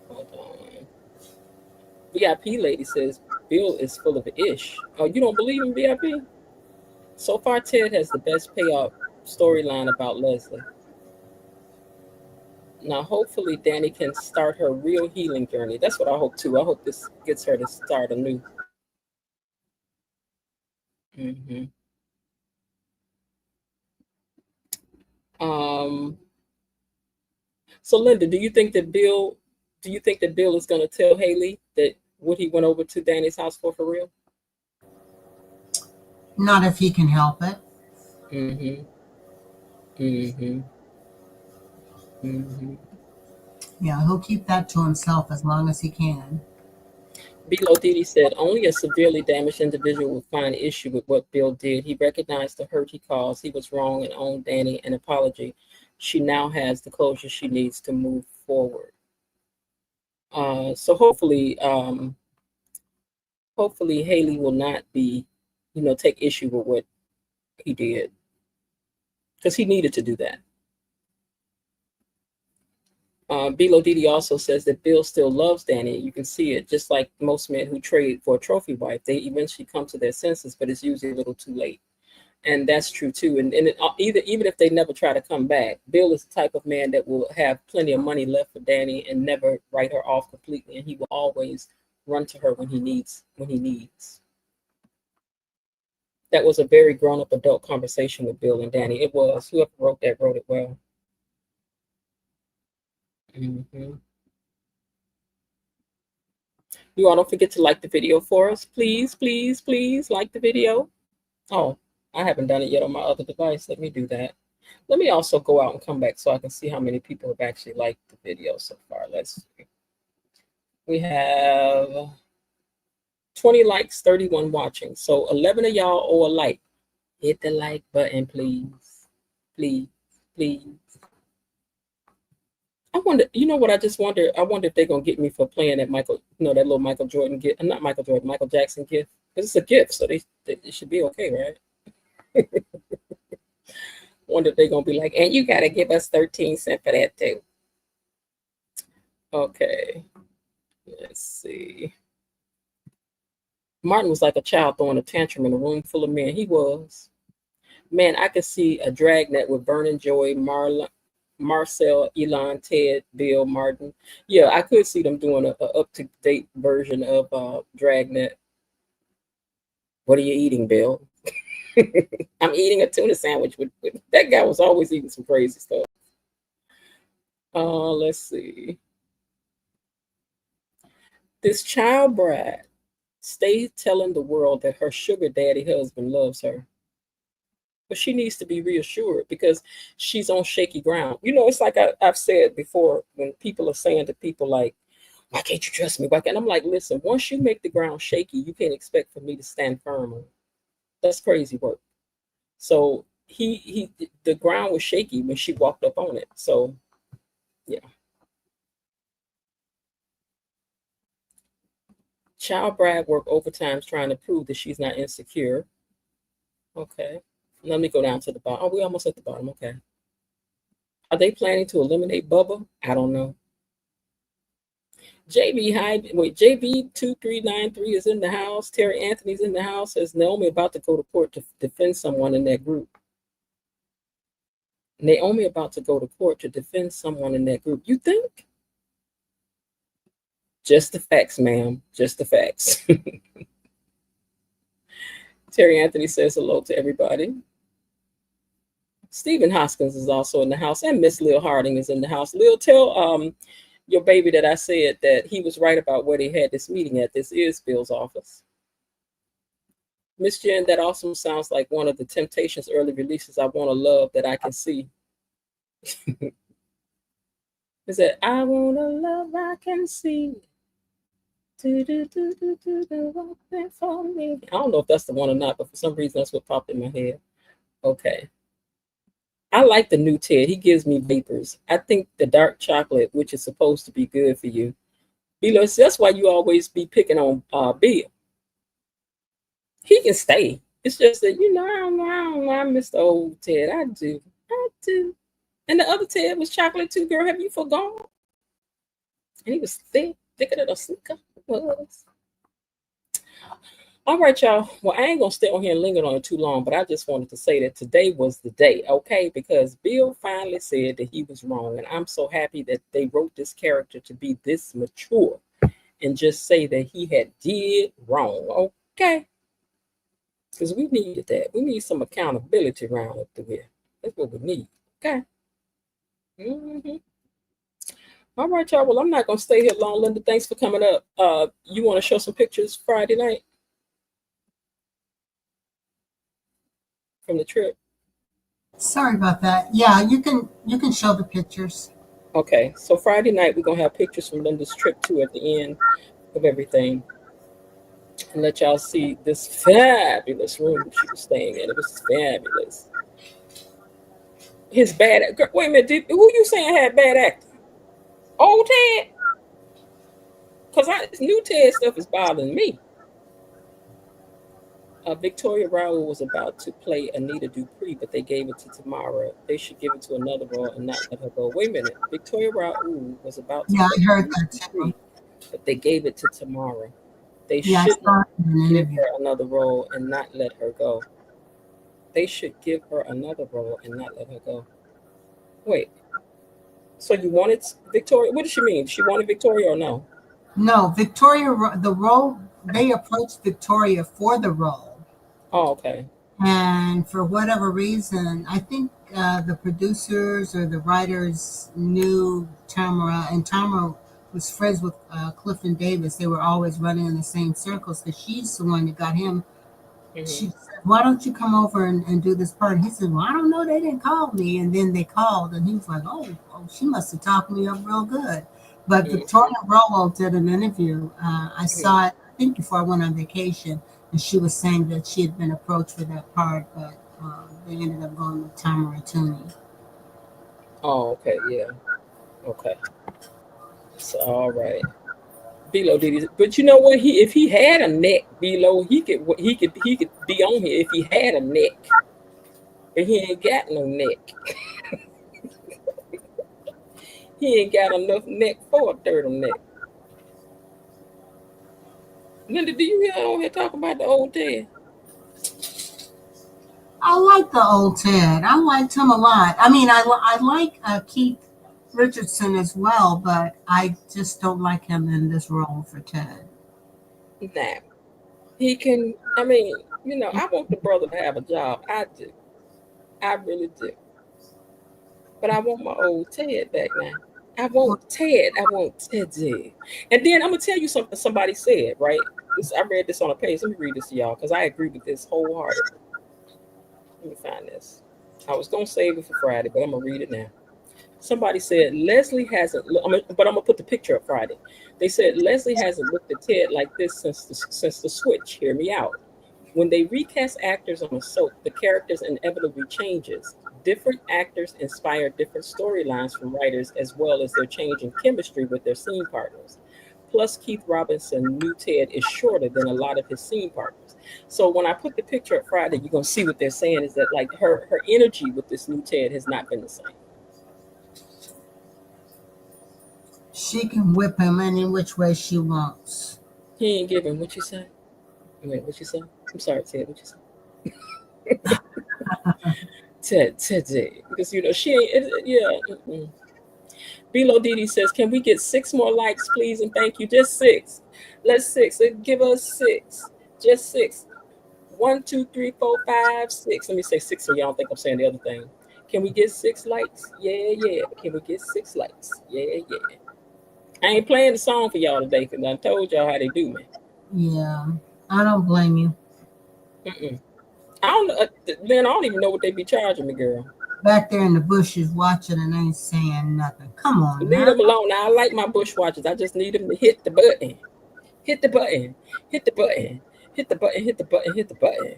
Hold on. VIP lady says Bill is full of ish. Oh, you don't believe in VIP? So far, Ted has the best payoff storyline about Leslie. Now, hopefully, Danny can start her real healing journey. That's what I hope too. I hope this gets her to start anew. Mm-hmm. Um. So, Linda, Do you think that Bill is going to tell Haley that what he went over to Danny's house for real? Not if he can help it. Mm-hmm. Mm-hmm. Mm-hmm. Yeah, he'll keep that to himself as long as he can. Bilo Didi said, only a severely damaged individual would find issue with what Bill did. He recognized the hurt he caused. He was wrong and owed Danny an apology. She now has the closure she needs to move forward. So hopefully Haley will not be, take issue with what he did, because he needed to do that. Bilo Didi also says that Bill still loves Danny. You can see it, just like most men who trade for a trophy wife. They eventually come to their senses, but it's usually a little too late. And that's true too. And even if they never try to come back, Bill is the type of man that will have plenty of money left for Danny and never write her off completely. And he will always run to her when he needs. That was a very grown-up adult conversation with Bill and Danny. It was. Whoever wrote that wrote it well. Mm-hmm. You all don't forget to like the video for us. Please, please, please like the video. Oh, I haven't done it yet on my other device. Let me do that. Let me also go out and come back so I can see how many people have actually liked the video so far. Let's see. We have 20 likes, 31 watching. So 11 of y'all owe a like. Hit the like button, please. Please, please. I wonder, what I just wonder? I wonder if they're going to get me for playing that that little Michael Jordan gift. Not Michael Jordan, Michael Jackson gift. Because it's a gift, so they should be okay, right? Wonder if they're going to be like, and you got to give us 13 cents for that too. Okay. Let's see. Martin was like a child throwing a tantrum in a room full of men. He was. Man, I could see a dragnet with Vernon, Joey, Marcel, Elon, Ted, Bill, Martin. Yeah, I could see them doing a up-to-date version of Dragnet. What are you eating, Bill? I'm eating a tuna sandwich. With that guy was always eating some crazy stuff. Let's see. This child bride stays telling the world that her sugar daddy husband loves her. But she needs to be reassured because she's on shaky ground. It's like I've said before, when people are saying to people like, why can't you trust me? And I'm like, listen, once you make the ground shaky, you can't expect for me to stand firm on it. That's crazy work. So the ground was shaky when she walked up on it. So, yeah. Child bride work overtime trying to prove that she's not insecure. Okay. Let me go down to the bottom. Oh, we almost at the bottom. Okay. Are they planning to eliminate Bubba? I don't know. JV2393 is in the house. Terry Anthony's in the house. Says Naomi about to go to court to defend someone in that group. Naomi about to go to court to defend someone in that group. You think? Just the facts, ma'am. Just the facts. Terry Anthony says hello to everybody. Stephen Hoskins is also in the house, and Miss Lil Harding is in the house. Lil, tell your baby that I said that he was right about where they had this meeting at. This is Bill's office. Miss Jen, that also sounds like one of the Temptations early releases. I want a love that I can see. Is that I want a love I can see? For me. I don't know if that's the one or not, but for some reason that's what popped in my head. Okay. I like the new Ted. He gives me vapors. I think the dark chocolate, which is supposed to be good for you. That's why you always be picking on Bill. He can stay. It's just that, I miss the old Ted. I do. And the other Ted was chocolate too, girl. Have you forgone? And he was thicker than a sneaker was. All right, y'all. Well, I ain't going to stay on here and linger on it too long, but I just wanted to say that today was the day, okay? Because Bill finally said that he was wrong, and I'm so happy that they wrote this character to be this mature and just say that he had did wrong, okay? Because we needed that. We need some accountability around up here. That's what we need, okay? Mm-hmm. All right, y'all. Well, I'm not going to stay here long. Linda, thanks for coming up. You want to show some pictures Friday night from the trip? Sorry about that. Yeah, you can show the pictures. Okay, so Friday night we're gonna have pictures from Linda's trip too at the end of everything. and let y'all see this fabulous room she was staying in. It was fabulous. His bad. Wait a minute. Who you saying had bad acting? Old Ted? Because this new Ted stuff is bothering me. Victoria Raoul was about to play Anita Dupree, but they gave it to Tamara. They should give it to another role and not let her go. Wait a minute. Victoria Raoul was about to Yeah, play I heard Anita that too. Dupree, but they gave it to Tamara. They Yeah, I should saw not it in an give interview. her another role and not let her go. They should give her another role and not let her go. Wait. So you wanted Victoria? What does she mean? She wanted Victoria or no? No, Victoria, the role, they approached Victoria for the role. Oh, okay. And for whatever reason, I think the producers or the writers knew Tamara, and Tamara was friends with Clifton Davis. They were always running in the same circles because she's the one that got him. She Mm-hmm. said, "Why don't you come over and do this part?" And he said, "Well, I don't know. They didn't call me." And then they called, and he was like, "Oh, she must have talked me up real good." But Mm-hmm. Victoria Rollo did an interview. I Mm-hmm. saw it, I think, before I went on vacation, and she was saying that she had been approached for that part, but they ended up going with Tamara Tooney. Oh, okay. Yeah. Okay. So, all right. Bilo did his, but you know what? If he had a neck, Bilo, he could be on here if he had a neck, but he ain't got no neck. He ain't got enough neck for a turtleneck. Linda, do you hear on here talk about the old Ted? I like the old Ted. I liked him a lot. I mean, I like Keith Richardson as well, but I just don't like him in this role for Ted. Nah, he can. I mean, I want the brother to have a job. I do. I really do. But I want my old Ted back now. I want Ted. I want Teddy. And then I'm gonna tell you something somebody said, right? I read this on a page. Let me read this to y'all because I agree with this wholeheartedly. Let me find this. I was gonna save it for Friday, but I'm gonna read it now. Somebody said Leslie hasn't, but I'm gonna put the picture up Friday. They said Leslie hasn't looked at Ted like this since the switch. Hear me out. When they recast actors on a soap, the characters inevitably changes. Different actors inspire different storylines from writers, as well as their change in chemistry with their scene partners. Plus, Keith Robinson new Ted is shorter than a lot of his scene partners. So when I put the picture up Friday, you're gonna see what they're saying is that like her energy with this new Ted has not been the same. She can whip him any which way she wants. He ain't giving what you say. Wait, what you say? I'm sorry, Ted. What you say? Ted, because she ain't. Yeah. Mm-mm. Bilo Didi says, "Can we get 6 more likes, please, and thank you? Just 6. Let's 6. Give us 6. Just 6. 1, 2, 3, 4, 5, 6. Let me say 6 so y'all don't think I'm saying the other thing. Can we get 6 likes? Yeah, yeah. Can we get 6 likes? Yeah, yeah. I ain't playing the song for y'all today because I told y'all how they do me. Yeah, I don't blame you. Mm-mm. I don't know. Then I don't even know what they be charging me, girl. Back there in the bushes watching and ain't saying nothing. Come on Leave now. them alone. Now, I like my bushwatchers. I just need them to hit the button. Hit the button. Hit the button. Hit the button. Hit the button. Hit the button.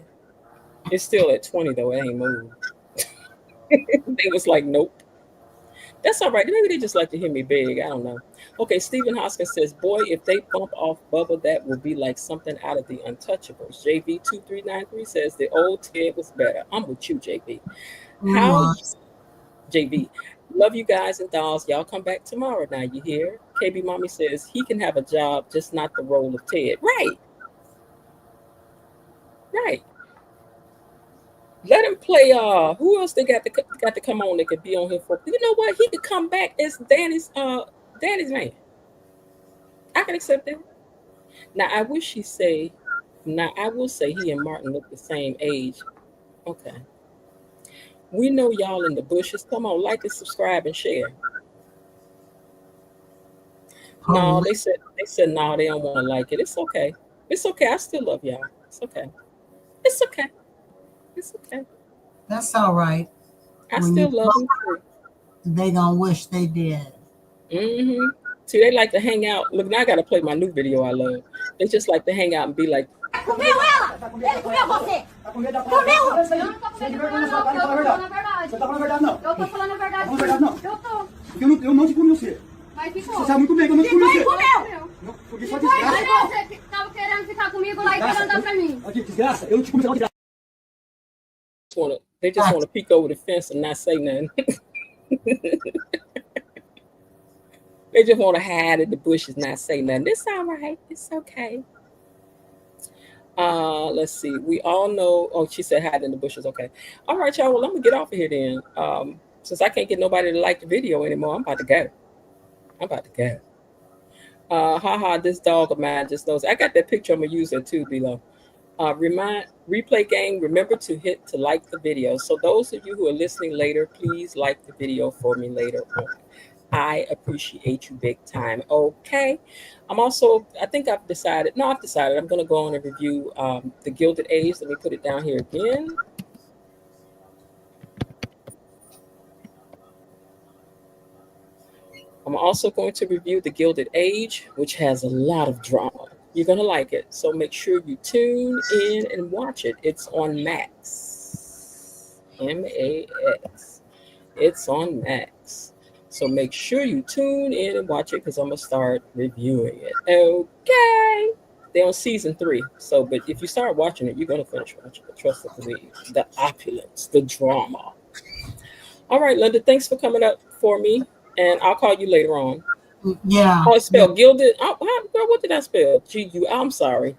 It's still at 20 though. It ain't moved. They was like, nope. That's all right. Maybe they just like to hear me beg. I don't know. Okay, Stephen Hoskins says, boy, if they bump off Bubba, that will be like something out of the Untouchables. JV2393 says the old Ted was better. I'm with you, JV. It How was. JV. Love you guys and dolls. Y'all come back tomorrow. Now you hear? KB Mommy says he can have a job, just not the role of Ted. Right, right. Let him play. Who else they got to come on that could be on here for? You know what? He could come back as Danny's man. I can accept that. Now I wish he say. Now I will say he and Martin look the same age. Okay. We know y'all in the bushes. Come on, like and subscribe and share. No, Holy. they said no, they don't want to like it. It's okay. It's okay. I still love y'all. It's okay. It's okay. It's okay. That's all right. I When you still love go, them too. they gonna wish they did. Mm-hmm. See, they like to hang out. Look, now I gotta play my new video I love. They just like to hang out and be like, Comeu ela! Ele comeu você! Comeu! Eu não tô comendo de você, não, porque eu tô falando a verdade. Você tá falando a verdade, não? Eu tô falando a verdade. Tá falando a verdade, não? Eu tô. Porque eu não te comi você. Mas ficou. Você sabe muito bem que eu não te comi você. Comeu! Não, porque só Foi, mas desgraça. você tava querendo ficar comigo lá e perguntar pra mim. Aqui, desgraça, eu não te comi você, desgraça. they just want to peek over the fence and not say nothing. They just want to hide in the bushes, not say nothing. It's all right. It's okay. Let's see. We all know. Oh, she said hide in the bushes. Okay. All right, y'all. Well, I'm gonna get off of here then. Since I can't get nobody to like the video anymore, I'm about to go. Haha, this dog of mine just knows. I got that picture. I'm gonna use it too below. Replay gang, remember to hit to like the video. So those of you who are listening later, please like the video for me later on. I appreciate you big time. Okay. I'm decided I'm going to go on and review The Gilded Age. Let me put it down here again. I'm also going to review The Gilded Age, which has a lot of drama. You're going to like it. So make sure you tune in and watch it. It's on Max. M-A-X. It's on Max. So make sure you tune in and watch it because I'm going to start reviewing it. Okay. They're on season 3. So, but if you start watching it, you're going to finish watching it. Trust and believe. The opulence, the drama. All right, Linda, thanks for coming up for me. And I'll call you later on. Yeah. Oh, it's spelled gilded. Oh, girl, what did I spell? G-U. I'm sorry.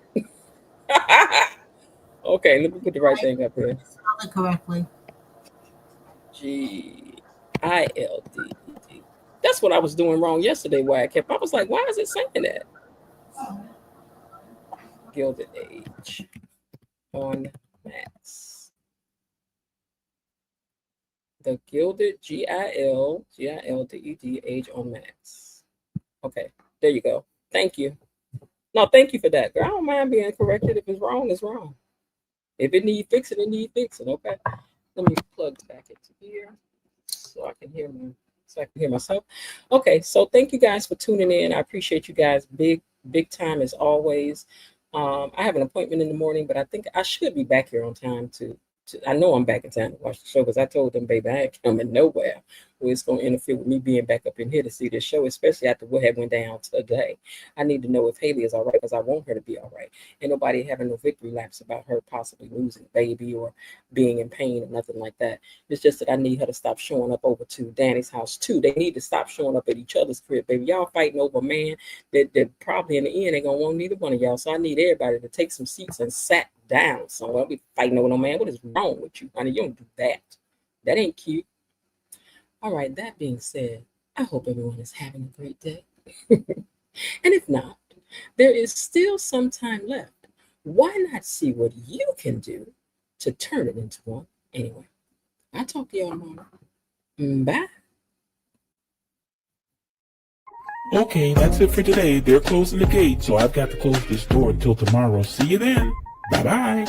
Okay, let me put the right thing up here. Spell it correctly. G-I-L-D-E-D. That's what I was doing wrong yesterday. I was like, why is it saying that? Gilded Age on Max. The Gilded G-I-L-D-E-D Age on Max. Okay, there you go. Thank you. No, thank you for that, girl. I don't mind being corrected. If it's wrong, it's wrong. If it needs fixing, it needs fixing. Okay. Let me plug back into here so I can hear myself. Okay, so thank you guys for tuning in. I appreciate you guys big time as always. I have an appointment in the morning, but I think I should be back here on time to I know I'm back in time to watch the show because I told them, baby, I ain't coming nowhere where it's going to interfere with me being back up in here to see this show, especially after what had went down today. I need to know if Haley is all right because I want her to be all right. Ain't nobody having no victory laps about her possibly losing baby or being in pain or nothing like that. It's just that I need her to stop showing up over to Danny's house too. They need to stop showing up at each other's crib, baby. Y'all fighting over a man that probably in the end ain't going to want neither one of y'all. So I need everybody to take some seats and sat down somewhere. I'll be fighting over no man. What is wrong with you, honey? You don't do that. That ain't cute. All right, that being said, I hope everyone is having a great day. And if not, there is still some time left. Why not see what you can do to turn it into one? Anyway, I'll talk to y'all tomorrow. Bye. Okay, that's it for today. They're closing the gate, so I've got to close this door until tomorrow. See you then. Bye-bye.